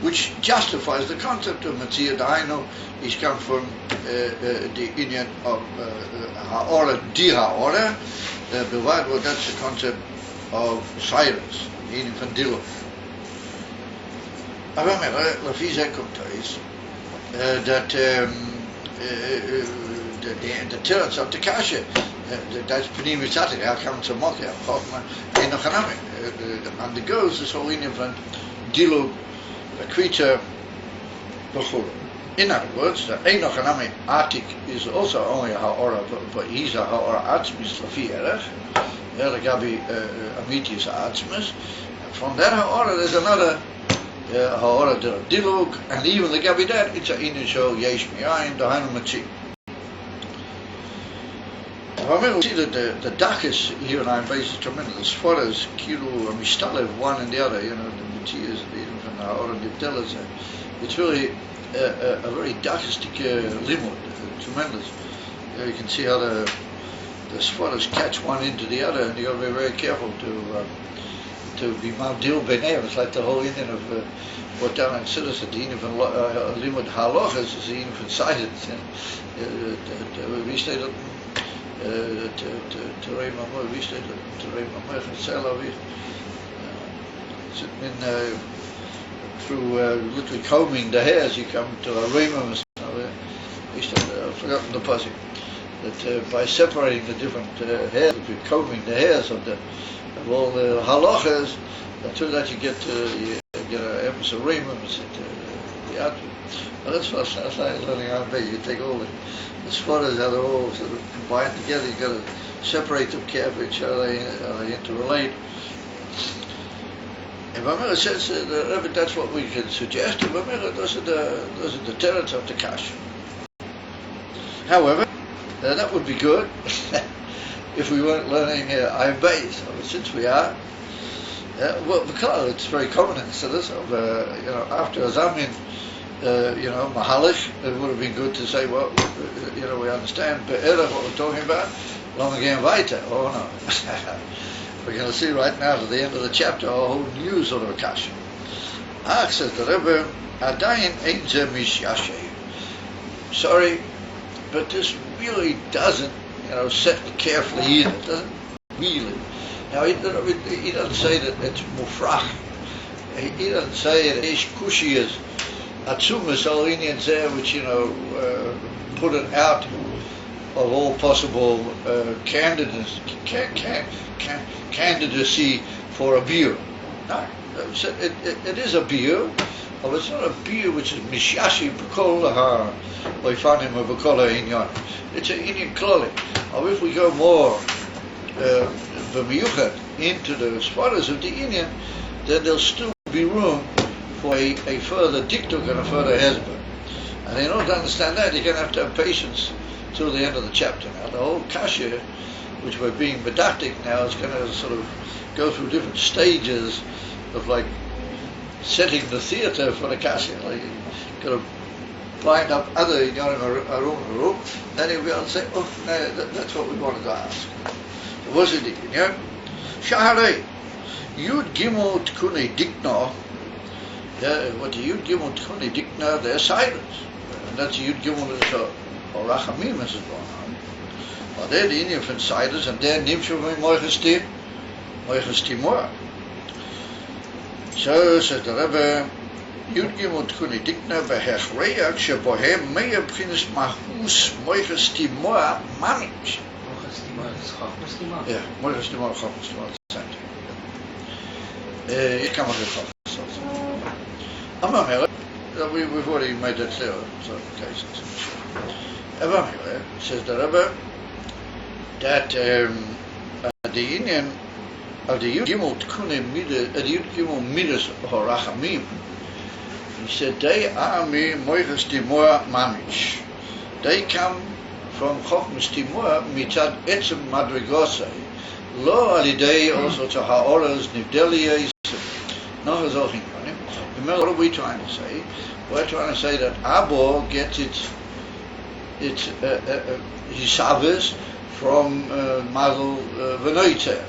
which justifies the concept of מציע, דהיינו, he's come from the עניין of האורה, די האורה, בלבד, well, that's the concept of Cyrus, העניין von דילו. אבל אומר, לפי זה קומטויס, that the tenets of the kasha, that's Panimi Tatik, how come to mock it, in the Hanami, undergoes this whole union from Dilu, a creature, in other words, the Ein Hanami Atik is also only a Ha'ora, but he's a Ha'ora Atzmis Lafi Erech, the Gabi Amitis Atzmis, from that Ha'ora there's another Ha'ora Diluk, and even the Gabi that, it's a Inisho Yesh Mi'ayin, the Hainu Matzi. We see that the Dachis here in Ayin Beis is tremendous. As far as Kiru and Mishtalev, one and the other, the Matzias, even from the Ha'ora Nibdelas, it's really a very Dachistic limud, tremendous. You can see how the Sforas catch one into the other, and you got to be very careful to be Mavdil B'nei. It's like the whole Indian of what down in Siddur, the Indian from limud halachas is the Indian from Sidus. We stated Terei Mamor, we stated Terei Mamor from Selavi. Through literally combing the hairs, you come to a Ramam. I've forgotten the posse. That by separating the different hairs, if you're combing the hairs of all the halachas, through that you get an episode of Ramam. Well, that's like learning how to be. You take all the spotters that are all sort of combined together. You got to separate them carefully. How they interrelate. And Vamira says that that's what we can suggest. Vamira, those are the tenets of the Kash. However, that would be good if we weren't learning Ayin Beis. Since we are, well, because it's very common in Siddur of after Azamin, Mahalish, it would have been good to say, well, we understand better what we're talking about. Long again, weiter. Oh no. We're going to see right now to the end of the chapter a whole new sort of a kasha. Says the Rebbe, Adayin ein ze mishyashay. Sorry, but this really doesn't, set carefully either. It doesn't really. Now, he doesn't say that it's mufrach. He doesn't say it is kushiyas, atzumas al inyan zeh, which, put it out of all possible candidacy for a beer. No, it is a beer, but it's not a beer which is mishashi b'kol lahar oifanim or b'kol ha'inyan. It's an Indian kloli. Or if we go more b'miyuchat into the spotters of the Indian, then there'll still be room for a further diktuk and a further hezbollah. And in order to understand that, you're going to have patience till the end of the chapter. Now, the whole kasha, which we're being medactic now, is going to sort of go through different stages of like setting the theatre for the kasha. Like you've got to line up other room, then you'll be able to say, oh, no, that's what we wanted to ask. What's it, Shaharei, Yud Gimel Tkune Dikna, what the Yud Gimel Tkune Dikna, they're silence. And that's Yud Gimel is or Rachamim is going on. Well, they're the Indian from Sidus, and they're Nimshu Moiches Timor. So says the Rebbe, Yud Gimel Tkune Dikna behechreyak shebohem meya b'chinas mahus Moiches Timor mamich. Yeah, Moiches Timor, Chachmas Timor, same thing. Ich kann mal we've already made that clear in certain cases. Says the Rebbe that the Indian of the Yud Gimel Tkune Midas Horachamim, he said they are me Moiches Timor Mamish. They come from Chachmas Timor mitzad etzem madrigosei, lo alidei also to ha'oras nivdeliyes, no hazochin yonim. Remember, what are we trying to say? We're trying to say that Abo gets its it's Hisavas from Mazel Venoiter.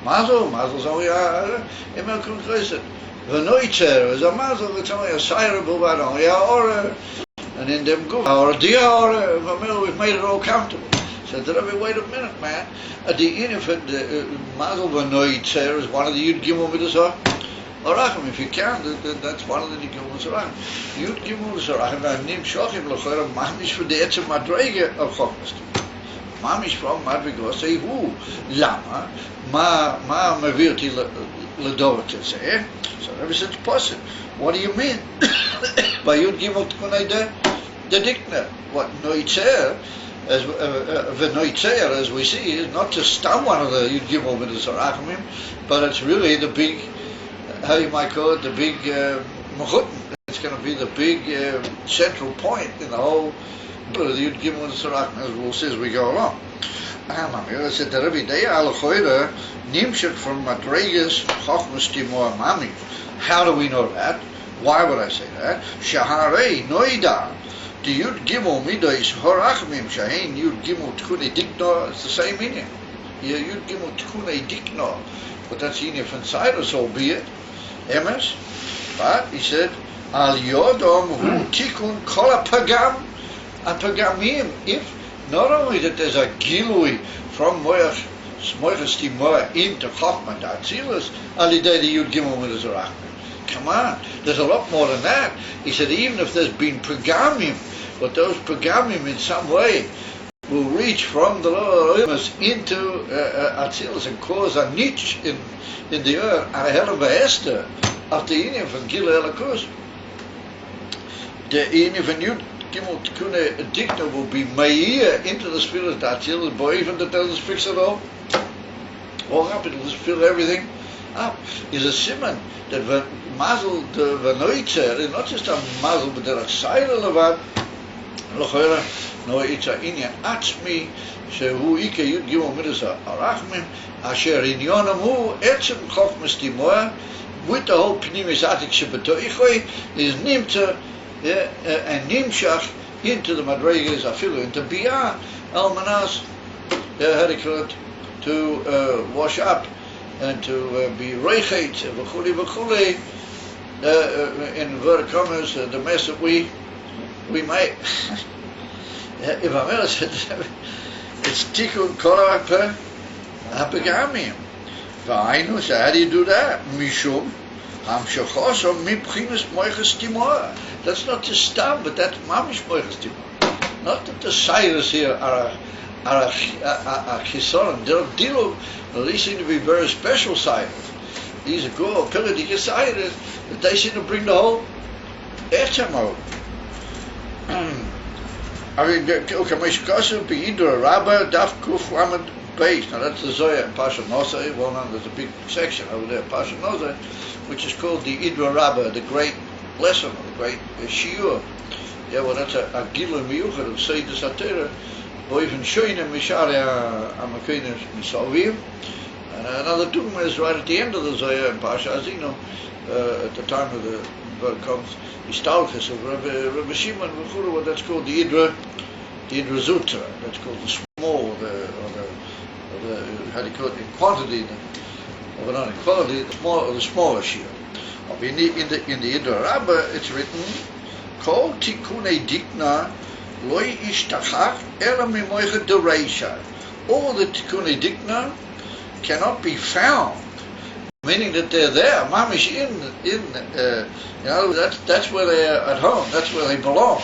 Mazel's only immer konkret. Venoiter is a Mazel, it's only a Sairable one, only a Ora, and in them go, or Dia Ora, we've made it all countable. So the Rebbe, wait a minute, man. At the infant, Mazel Venoiter is one of the Yud Gimel Mitzvah. Orachim, if you can, that's one of the Gimel Mitzvah. Yud Gimel Mitzvah, and Nim Shochim L'chora, Mamish for the Etzem Madrege of Chokmas. Mamish from Madrege, say who? Lama, Ma Mavirti Ledovat to say. So Rebbe said, possible. What do you mean? By Yud Gimel Tkunei the Dikna. What Noitzer, V'Noitzer, as we see, is not just stam one of the Yud Gimel Mitzvah, but it's really the big, how you might call it, the big Mechutten. It's going to be the big central point in the whole of the Yud Gimel Mitzvah, as we'll see as we go along. I said that every day Al-Choyre Nimshek from Madregas Chochmas Timor Mami. How do we know that? Why would I say that? Shaharei Noida. The Yud Gimel Midois Horachmim Shahin Yud Gimel Tkune Dikno. It's the same meaning. Yud Gimel Tkune Dikno. But that's in from Cyrus, albeit Emes. But he said Al Yodom Hu Tikun Kola Pagam and Pagamim. If not only that there's a Gilui from Moichas Timor into Chochmah Datzilus, Alidei the Yud Gimel Mitzvah. Come on, there's a lot more than that. He said even if there's been Pagamim, but those Pagamim in some way will reach from the lower Oimus into Atzilus and cause a niche in the earth, and a hell of a Esther of the Indian from Gila Elakus. The Indian from Yud Gimel Tikune Dikna will be Meir into the spirit of Atzilus, but even that doesn't fix it all. All up, it'll just fill everything up. Is a siman that Mazel the Venoitzer is not just a Mazel, but there are Seirel Levad. L'chora Noitzer Inyan Atzmi Shehu Ike Yud Gimel Mitzvah Arachmim Asher Inyanam Hu Etzem Chochmas Timor with the whole Pnimis Atik Shebetoichoi is Nimtzer and Nimshach into the Madregas Afilu into Biyah Almanas to wash up and to be reichet v'chuli in inverted commas the mess that we make. If I'm honest, it's tikkun kol ha'pegamim. V'aynu, so how do you do that? Mishum hamshachoso mibchinas moichas timor. That's not just stam, but that's mamish moichas timor. Not that the Cyrus here are a chisoron. They're these seem to be very special Cyrus. These are good, Pelitic Cyrus, but they seem to bring the whole etzem out. I mean, okay, Meshkasu Beidra Rabba Daf Kuf Lamed Beis. Now that's the Zoya in Pasha Nosei. Well, now there's a big section over there, Pasha Nosei, which is called the Idra Rabba, the great lesson, the great shiur. Yeah, well, that's a Gilu Miyuchad of Seidah Satira. Or even Shoyne Misharia Amakinis Misaviv. And another dogma is right at the end of the Zoya in Pasha Azino, at the time of the word comes Istalchus of Rabbi Shimon, what that's called the Idra Zutra. That's called the small, or the how do you call it, in quantity, or not in quality, the smaller shiur. In the Idra Rabbah, it's written, Kol Tikkunei Dikna Loi Ishtachach Ela Mimoicha Dereisha. All the Tikkunei Dikna cannot be found, meaning that they're there, mamish that's where they're at home, that's where they belong.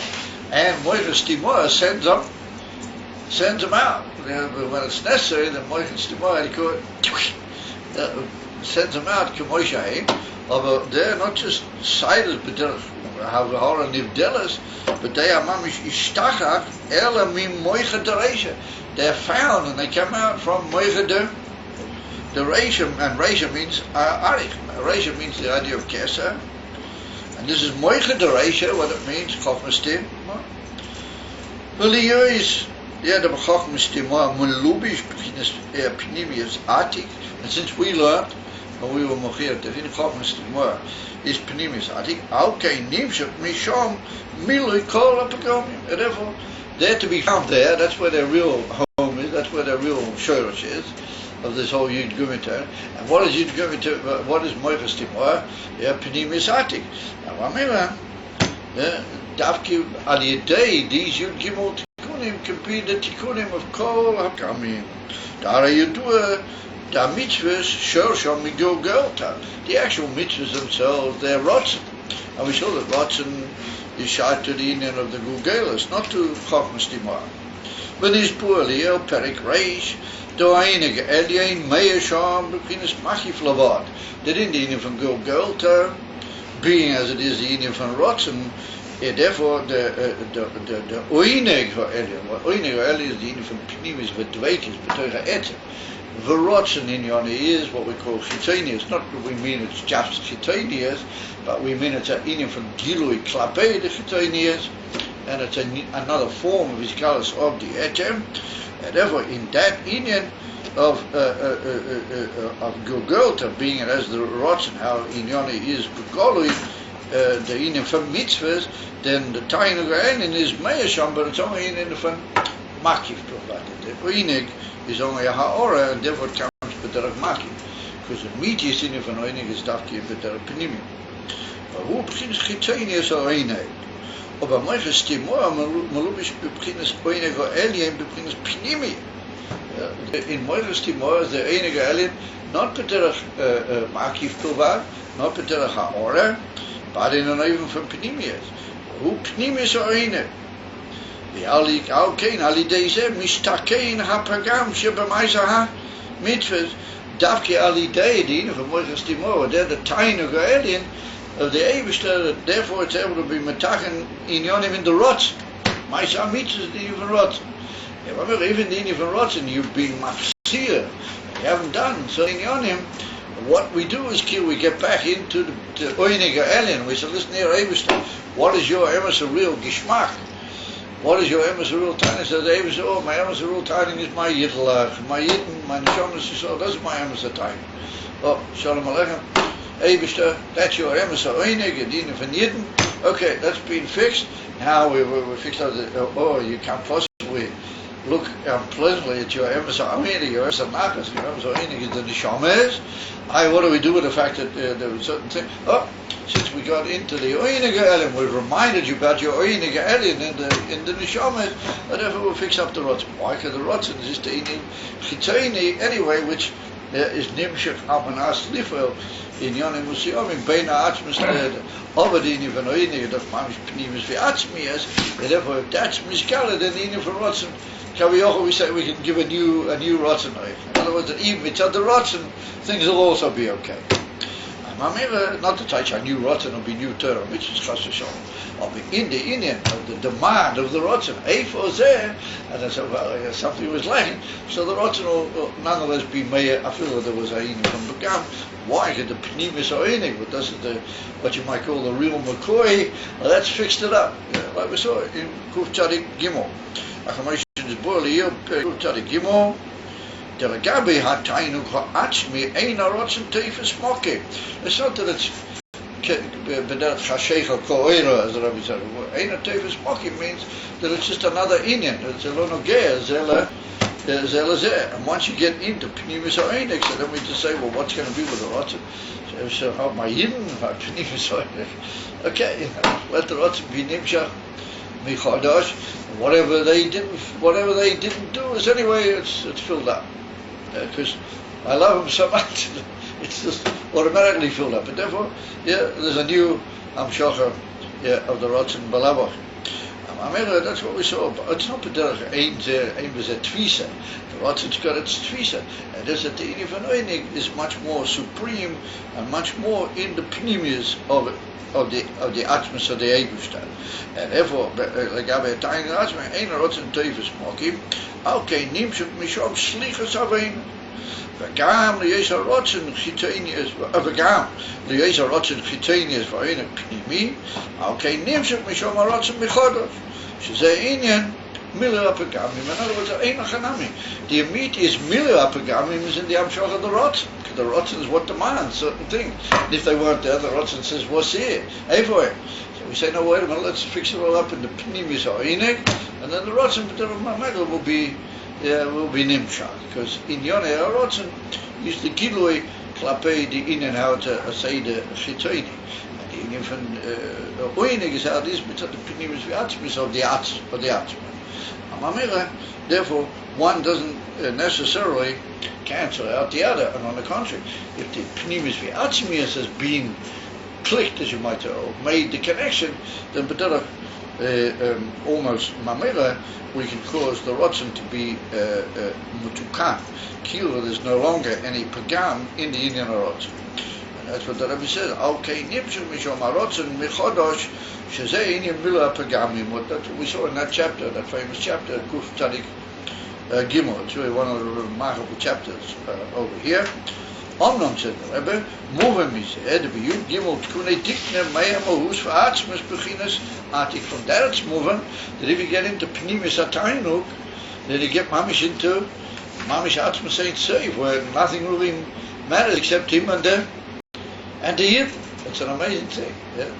And Moichas Timor sends them out. When it's necessary, then Moichas Timor sends them out, they're not just sided, but they're have a whole nivdelas, but they are mamish ishtachach ela mim moicha dereisha. They're found and they come out from moicha dereisha, and reisha means arich. Reisha means the idea of kesa, and this is moicha dereisha. What it means, chochmas tim. V'liyos the chochmas timah mulubish pnimius atik, and since we learned when we were mochir that in chochmas timah is pnimis atik. Okay, nimshak mishom milui kol ha'pagomim. And therefore, they're to be found there. That's where their real home is. That's where their real shorosh is of this whole Yud Gimel. And what is Yud Gimel? What is Moichas Timor? Yeah, Pnimis Atik. Now, Amira, Davki Al Yedei, these Yud Gimel Tikunim can be the Tikunim of Kol HaKamim. Dara Yudua, Da mitzvahs, Shorsham Migil Gelta. The actual mitzvahs themselves, they're rotzen. And we saw that rotzen is shot to the union of the Gugelas, not to Chokmas Timor. When he's poorly, El Perik Reish, do Ayin Elyain Meisham Bekinis Machif Lavad. That in the union from Gilgelta, being as it is the union from rotzen, therefore the Oineg for Elyon. What Oineg for Elyon is the union from Pnimis Vedwekis, Betoicha Etzem. The rotzen in Yoni is what we call chitonius. Not that we mean it's just chitonius, but we mean it's an union from Gilui Klape, the chitonius, and it's another form of his colors of the etem. And therefore, in that union of Gilgulta, being it as the rotzen, how in Yoni is Gulgului, the union from mitzvahs, then the Tainug Ayin is Meisham, but it's only in from Makif provided. The Oinig is only a ha'ora, and therefore it counts b'derech makif, because the meatiest sinne von Oinig is dafki b'derech pnimi. But who begins chitonius or Oinig? Aber Moichas Timor, malubish b'begins Oinig or Elyon, b'begins pnimi. In Moichas Timor, the Oinig or Elyon, not b'derech makif provad, not b'derech ha'ora, but in an even from pnimius. Who pnimius or Oinig? Okay, Ali Deze, Mistakein Hapagam, Shibamaisa Mitzvahs, Davki Ali Deidin, from Moichas Timor, they're the Tainug Elyon of the Eibishter, therefore it's able to be Metachen in Yonim in the Rotz. Maisa Mitzvahs, the even Rotz. Even the even Rotz, and you've been Machsir, you haven't done. So in Yonim, what we do is we get back into the Oinig Elyon. We say, listen here, Eibishter, what is your emes a real Gishmak? What is your emes real timing? Says David, oh, my emes real timing is my yitlach, my yitten, my neshamas. So that's my emes timing. Oh, shalom aleichem, Eibishter, that's your emes oinig, and even from yitten. Okay, that's been fixed. Now we fixed out. You can't possibly look unpleasantly at your emes oinig, your emes nachas, your emes oinig is the neshamas. What do we do with the fact that there was certain thing? Oh, since we got into the Oinig Elyon, we've reminded you about your Oinig Elyon in the Neshamas, and therefore we'll fix up the Rotzen. Why? Because the Rotzen is the Inim Chitoni anyway, which is Nimshach Amanas Lifel in Yonim Musiyomim, Beina Atzmis, Obadini Van Oinig, the Mamish Pnimis V'Atzmias, and therefore if that's Mishkala, then the Inim from Rotzen, we say we can give a new Rotzen. In other words, that even without the Rotzen, things will also be okay. Not to touch a new rotten or be new Torah, which is chas v'shalom, or be in the Indian of the demand of the rotten. Eifo there, and then something was lacking. So the rotten will nonetheless be made. I feel that there was a Ayin from Begam. Why? Because the pnimis are in it. But this is what you might call the real McCoy. Well, that's fixed it up, like we saw in Kuf Tzadik Gimel. Achamation is boiling here. Kuf Tzadik Gimel. It's not that it's b'derech chasheicha ko'era, as the Rabbi said. Ein teifes moki means that it's just another inyan. It's a lonogea, zelazeh. And once you get into pnimis ha'oinik, so then we just say, well, what's going to be with the rotzen? So how my yidden, my pnimis ha'oinik? Okay, let the rotzen be nimshach michadash. Whatever they didn't do is anyway, it's filled up. Because I love them so much, it's just automatically filled up. And therefore, there's a new Amshocha of the Rotzen Balabach. That's what we saw. It's not b'derech ein b'zeh tvisa. The Rotzen's got its tvisa. And this that the Inyan von Oinig is much more supreme and much more in the pnimius of the Atmas of the Eibishter. And therefore, legabe Tayin Atmas, ein Rotzen teifes mokim, okay, nimshuk mishom shlichus avein. וגם ליש הרוצן חיתניאס, וגם ליש הרוצן חיתניאס ואין פנימי, אוקיי, נמשך משום הרוצן מחודש, שזה עניין מילא הפגמים. In other words, אין החנמי. The immediate mila apagami is in the Amshach of the Rotzen. The Rotzen is what demands certain things. And if they weren't there, the Rotzen says, what's here? So we say, no, wait a minute, let's fix it all up in the Pnimis Ayinig, and then the Rotzen Mamegel will be Nimshach, because in Yonei Rotzen is the Gilui Klape the Inen how to say the Chitoini. And the Inen from Ayinig is how this, but the Pnimis Viatzmis of the Atzma. Mamela, therefore, one doesn't necessarily cancel out the other, and on the contrary, if the Pnimis Viatzmius has been clicked, as you might say, or made the connection, then better almost mamela, we can cause the rotzen to be mutukan. Kilo, there's no longer any pagam in the Indian rotzen. And that's what the Rabbi said. Okay, nimshu mishom harotzen michodosh shezeh inyan mila pagamim. That's what we saw in that chapter, that famous chapter, Kuf Tzadik Gimel. It's really one of the remarkable chapters over here. Omnam said the Rebbe, moving me said, the Yud Gimel Tkune Dikne Maya Mohus for Atzmas Bechinas Atik. From there it's moving that if you get into Pnimis Atainuk, then you get Mamish into Mamish Atzmas Ain't Safe, where nothing really matters except him and the Yid. It's an amazing thing. Yeah.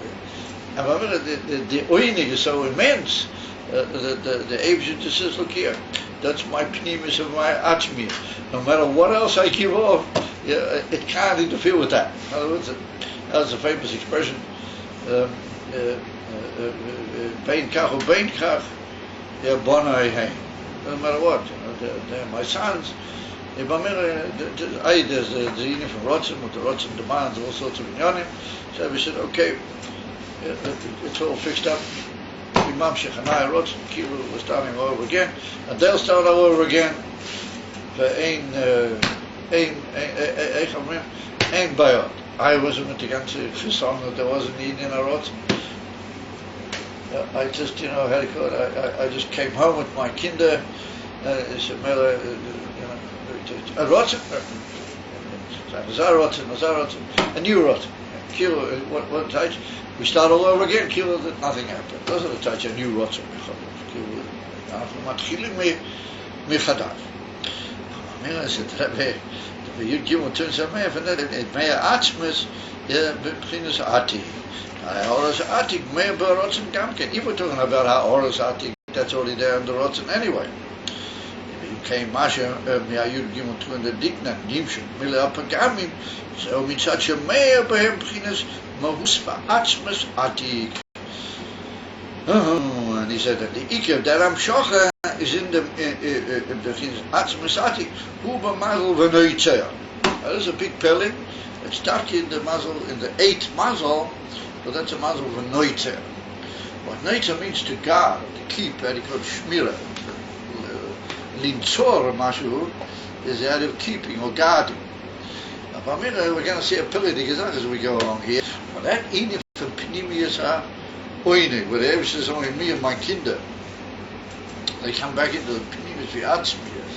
And remember, the Oinig is so immense. The Avian just says, look here, that's my Pnimis of my Atzmir. No matter what else I give off, it can't interfere with that. In other words, that's a famous expression, Bein kach or bein kach, bonai hein. No matter what, they're my sons. There's the union from Rotzen, what the Rotzen demands, all sorts of inyanim. So we said, okay, it's all fixed up. Imam Shechanai Rotzen, Kilu was starting all over again, and they'll start all over again. Ein Bayot. I wasn't mit die ganze Gesang that there was in the Indian Rotzen. I just, had a code. I just came home with my kinder. It's a Rotzen, a new Rotzen. Kilo, what touch? We start all over again. Kilo, that nothing happened. Doesn't touch a new Rotzen. Kilo, אנחנו מתחילים מחדש. Mira said that you give one turns up and then it may Atzmas Bechinas Ati. Horace Atik may be Rotzen Gamken. If we're talking about how Horace Atik, that's already there in the Rotzen anyway. You came Masha you give one to the Digna, Nimshin, Mila Pagamim, so with such a mayor Behem Bechinas Mahuspa Atzmas Atik. And he said that the Ikir Daram Shocha is in the Atzmasati, Huba Mazel Venoitzer. That is a big pelling. It's stuck in the muzzle, in the 8th muzzle, but that's a muzzle Venoitzer. What Neitzer means to guard, to keep, very called Shmira. Lintzor Mashu is the idea of keeping or guarding. Now, we're going to see a pillar as we go along here. But that in from Pnimius are Oinig, where the says only me and my kinder. They come back into the Pnimis Viatzmias,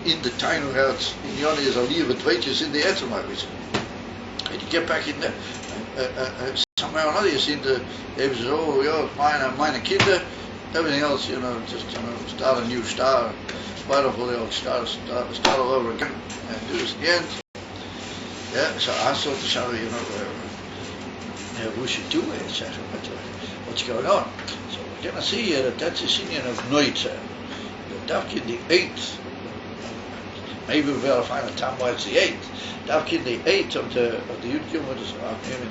in the Tainu Herz, in Yoni is a leave at wages in the Etzemagis. And you get back in there, somehow or another you see the, they say, oh, mine kinder, everything else, just, start a new start, wonderful, they'll start all over again, and do this again. Yeah, so I thought to show, who should do it, etc. What's going on? So we're going to see here that that's a sign of Noitzer. The Davk in the 8th, maybe we'll be able to find a time why it's the 8th. Davk in the 8th of the Yud Gimel,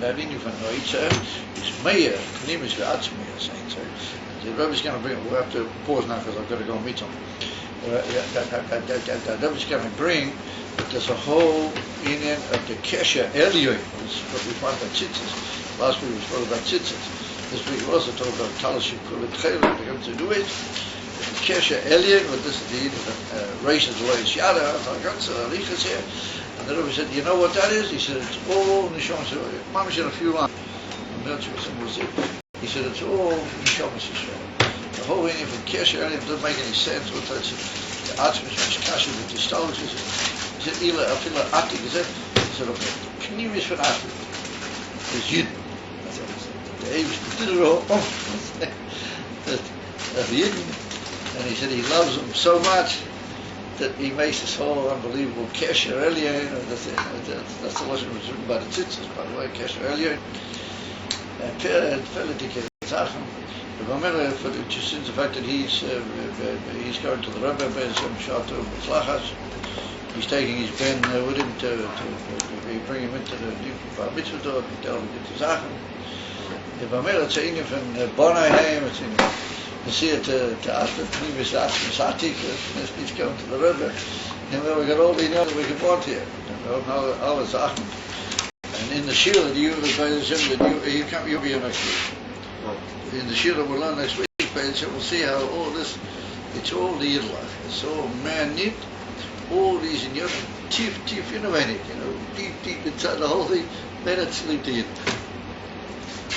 that in from Noitzer is Meir, Pnimis V'atzmiya, saying so. The Rebbe's going to bring, we'll have to pause now because I've got to go meet him. The Rebbe's going to bring that there's a whole union of the Kesher Elyoin, which is what we find at Tzitzis. Last week we spoke about Tzitzis. This week we also talked about Talashim Kulit Chayla, they're going to do it. The Kesher Elyoin, but this is the union that races away his Yada, Alichas here. And the Rebbe said, you know what that is? He said, it's all Nishom. Mamish in a few lines. He said, it's all Nishom Yisrael. The whole union from Kesher Elyoin doesn't make any sense. What that's the Atzmish, Mishkashim, with the Stolz. He said, Ila, Afila, Atik, he said, okay, Pnimis von Atik. It's Yid. The Avish did it all. Of Yidden. And he said he loves them so much that he makes this whole unbelievable Kesher Elyoin. That's the lesson was written by the Tzitzis, by the way, Kesher Elyoin. Political Sachen. Just since the fact that he's going to the Rebbe, Beis Flachas, he's taking his pen with him to bring him into the new Bar Mitzvah door, to tell him the Sachen. The Bamel, it's in from Bonai, it's in the see to ask the previous Satik, he's going to the Rebbe. And we got all the that we can want here. All the Sachen. And in the Shir that you you'll be here next week. In the Shir we'll learn next week, we'll see how all this, it's all the Yidlach. It's all man-knit, all these in your deep innovating, deep inside the whole thing, made it sleep to Yid.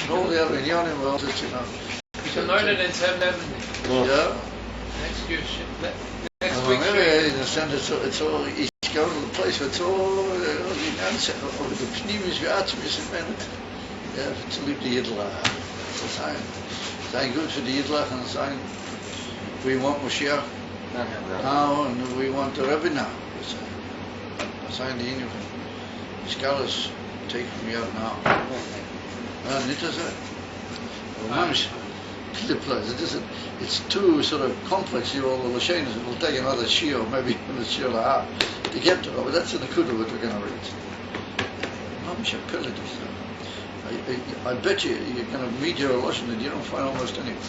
And all the other in Yonim, well, it's, You can learn it in 7 Yeah. Next year, next Oh, week. maybe it's all, he's going to the place where it's all the answer, all the pnimis, v'atzmis, and men. Yeah, to leave the Yidlach. It's saying good for the Yidlach, and saying we want Moshiach now, and we want the Rebbe now. It's saying the union, the scholars take from you out now. And it is it's too sort of complex here, all the Lashanas. It will take another Shia, or maybe a Shia and a half, to get to it, but that's in the Kudu what we're going to read. I bet you're going to meet your Lashon and you don't find almost anything.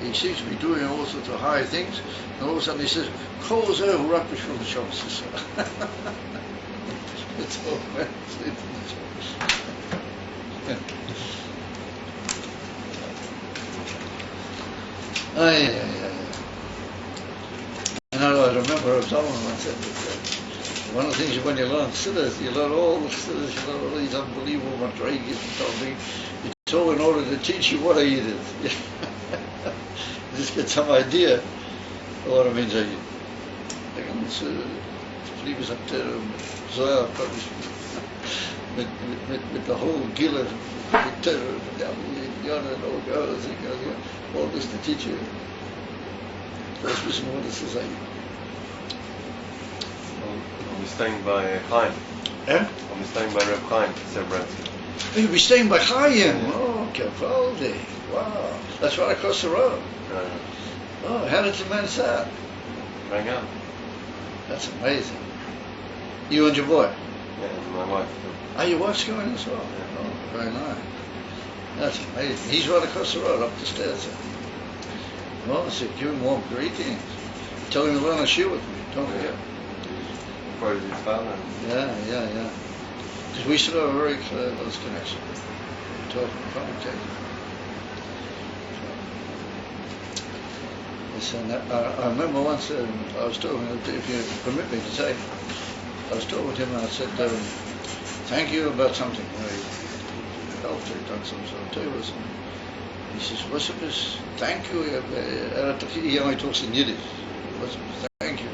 He seems to be doing all sorts of high things, and all of a sudden he says, Kol zeh hu rak b'shvil Shabbos. It's all And I remember someone once said that one of the things when you learn Siddur, you learn all the Siddurs, you learn all these unbelievable Madrigas and something. It's all in order to teach you what Ayin is. You just get some idea of what it means Ayin. It's Fliebes up there, Zohar published with the whole Gila, the terror, all this to teach you. That's what this is Ayin. I'll be staying by Chaim. Eh? I'll be staying by Reb Chaim, Severancy. You'll be staying by Chaim. Oh, Cavaldi. Wow. That's right across the road. Oh, how did the man say that? Rang out. That's amazing. You and your boy? Yeah, and my wife. Oh, your wife's going as well? Yeah. Oh, very nice. That's amazing. He's right across the road, up the stairs. Well, I said, give him warm greetings. Tell him to learn a shoe with me. Don't forget. Part of his father. Yeah. Because we should have a very close connection. Talk and communicate. Listen, I remember once I was talking, if you permit me to say, I was talking with him and I said, thank you about something. He helped, he'd done some sort of tables. He says, what's up is, thank you. He only talks in Yiddish. What's up is, thank you.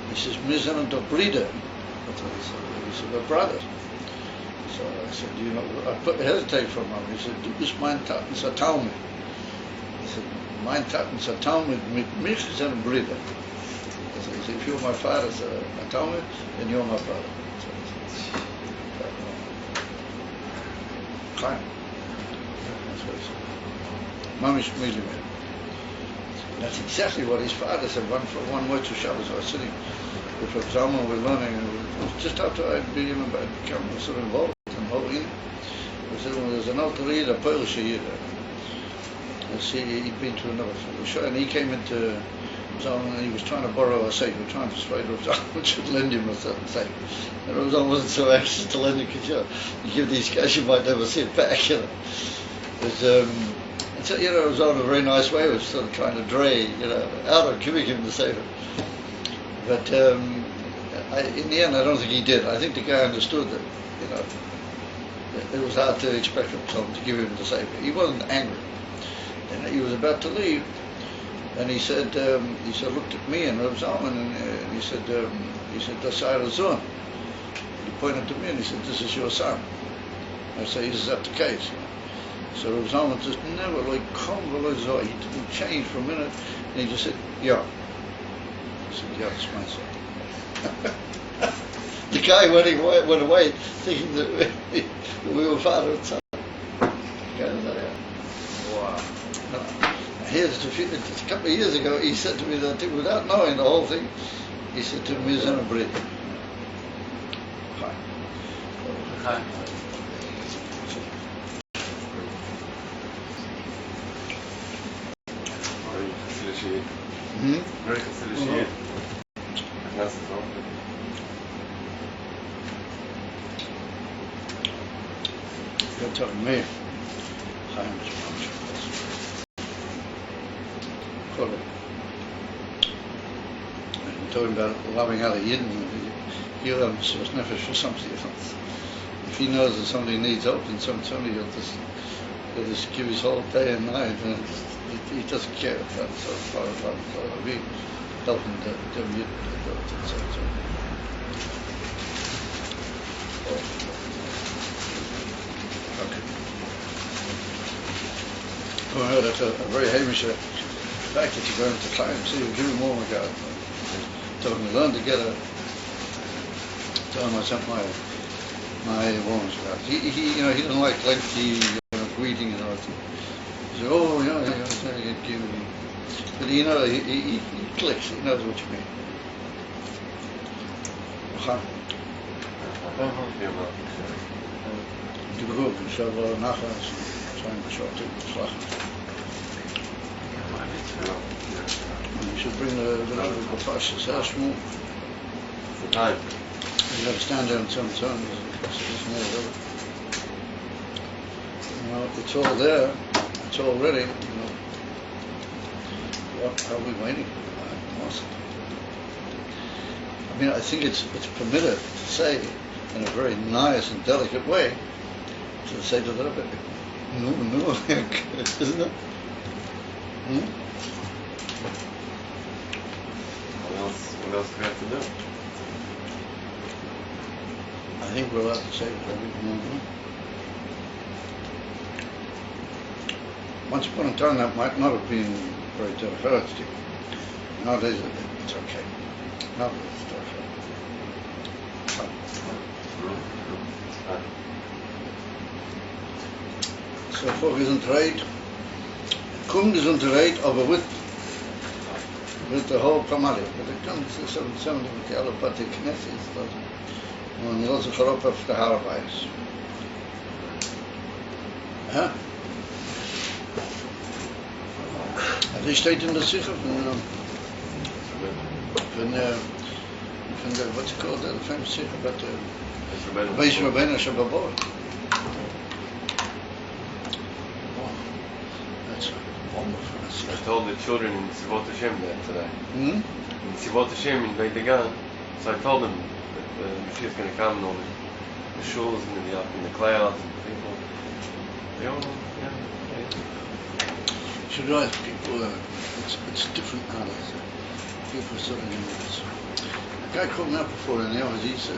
He says, wir sind doch Brüder. He said, we're brothers. So I said, I hesitated for a moment. He said, du bist mein Taten-Talmud. He said, mein Taten-Talmud mit mich sind Brüder. He said, if you're my father's Talmud, then you're my brother. Chaim. That's what he said. Mamish Milimeh. That's exactly what his father said. One Motzei Shabbos, I was sitting with Rav Zalman, we're learning, and it was just after I'd become sort of involved in the whole thing. I said, well, there's an alter Yid, a Polish Yid. He'd been to another show, and he came into Zalman, and he was trying to borrow a safe. We were trying to persuade Rav Zalman should lend him a certain safe. And Rav Zalman wasn't so anxious to lend it, because you give these guys, you might never see it back, It was, and so, it was on a very nice way. It was sort of trying to drain, out of giving him the saver. But in the end, I don't think he did. I think the guy understood that, it was hard to expect someone to give him the saver. He wasn't angry. And he was about to leave, and he said, looked at me and Rav Zalman, and he said, das sei der Sohn. He pointed to me and he said, this is your son. I said, is that the case? So Rav Zalman just never he didn't change for a minute, and he just said, yeah. I said, yeah, it's my son. The guy went away thinking that we were father and son. Wow. Here's a couple of years ago, he said to me that without knowing the whole thing, he said to me, "He's in a breed." Hi. Very considered. That's the song. You're telling me. Chaim is much. I'm talking about loving other Yidden. You have Mesiras Nefesh for something. If he knows that somebody needs help in somebody, he'll just give his whole day and night, and he doesn't care if that's so far as we helping them Yidden. Okay. Oh, no, that's a very Hamish fact that you go into Chaim, so you give him more regard. Tell him to learn to get a. Tell him I sent my woman's regard. He doesn't like lengthy greeting and all that. He said, oh yeah, give me. But he clicks. He knows what you mean. Die beroep, ik zou wel nagaan zijn short in the slag. You should bring the pasha small. The time. You got to stand there and turn. It's all there. It's all ready. What are we waiting for? I mean, I think it's permitted to say in a very nice and delicate way to say to the Rebbe, no, isn't it? What else do we have to do? I think we're allowed to say everything. Once upon a time that might not have been very therapeutic. Nowadays it's okay. Nowadays it's so vorgesundheit, gesundheit, aber with the whole family. But it comes to some of the other party knesses, and also Harop of the Harabais. Huh? Das steht in der Sicher von what's it called, the famous Sicher, but Beis Rabbeinu Shabbat. That's wonderful. I told the children in Sivot Hashem that today. Hmm? In Sivot Hashem in Beit Dagan, so I told them that the Mashiach is going to come and all the shuls and in the clouds and people. They all, yeah. Should realize people, it's different nowadays. People are sort of this. A guy called me up before in the hours, he's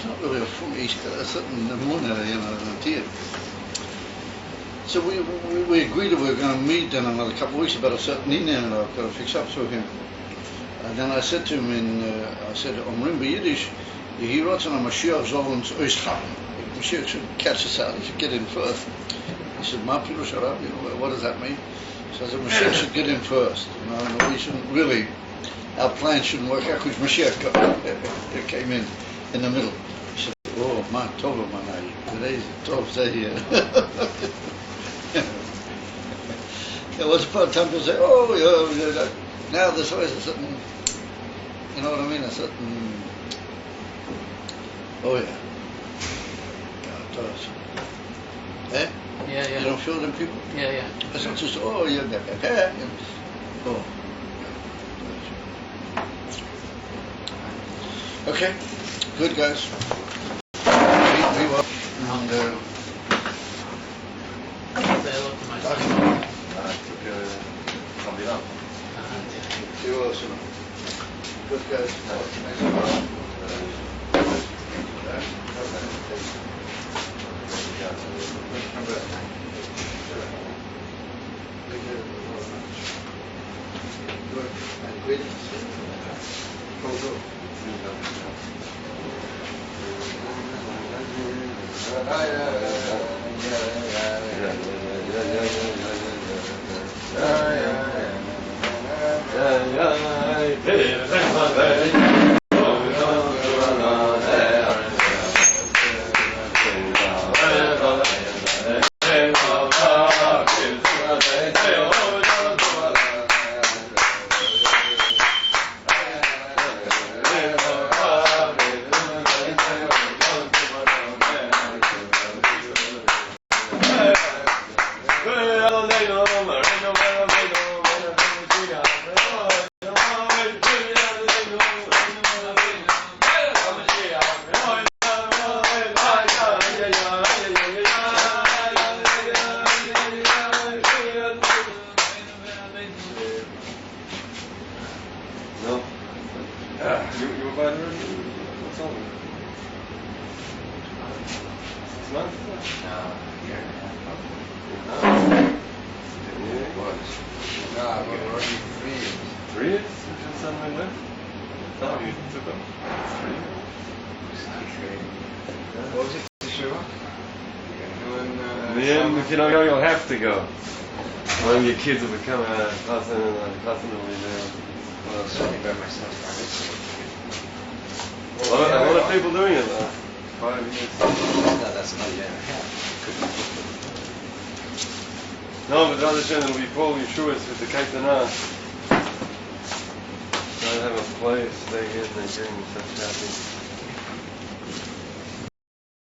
not really a fool, he's got a certain pneumonia, a tear. So we agreed that we were going to meet in another couple of weeks about a certain inyan that I've got to fix up to him. And then I said to him, Omrim b'Yiddish, Yehi Ratzon HaMashiach soll uns auschappen. Mashiach should catch us out, he should get in first. He said, Ma Pirush Rabbi, what does that mean? So I said, Mashiach should get in first. And we shouldn't really, our plan shouldn't work out because Mashiach came in the middle. He said, oh, Ma Tova Manai, today's Tov Day. There was upon a time to say, oh, yeah, now there's always a certain, you know what I mean, a certain, oh yeah. Yeah, it does. Eh? Yeah. You don't feel it in people? Yeah. It's not just, oh, you're that, oh. Okay, good guys. We will. And, Say hello to my son. I took Chavila. you also. Good guys. Good. And greetings. Go. No, you took them. What was it, Yeshua? In the end, if you don't go, you'll have to go. One of your kids will become a cousin and a cousin will be there. Well, certainly by myself. A lot of people doing it though. 5 years. No, that's not a year and a half. No, but the other channel will be Paul Yeshua's with the Kaitana. Don't have a place, stay in, they're getting such happy.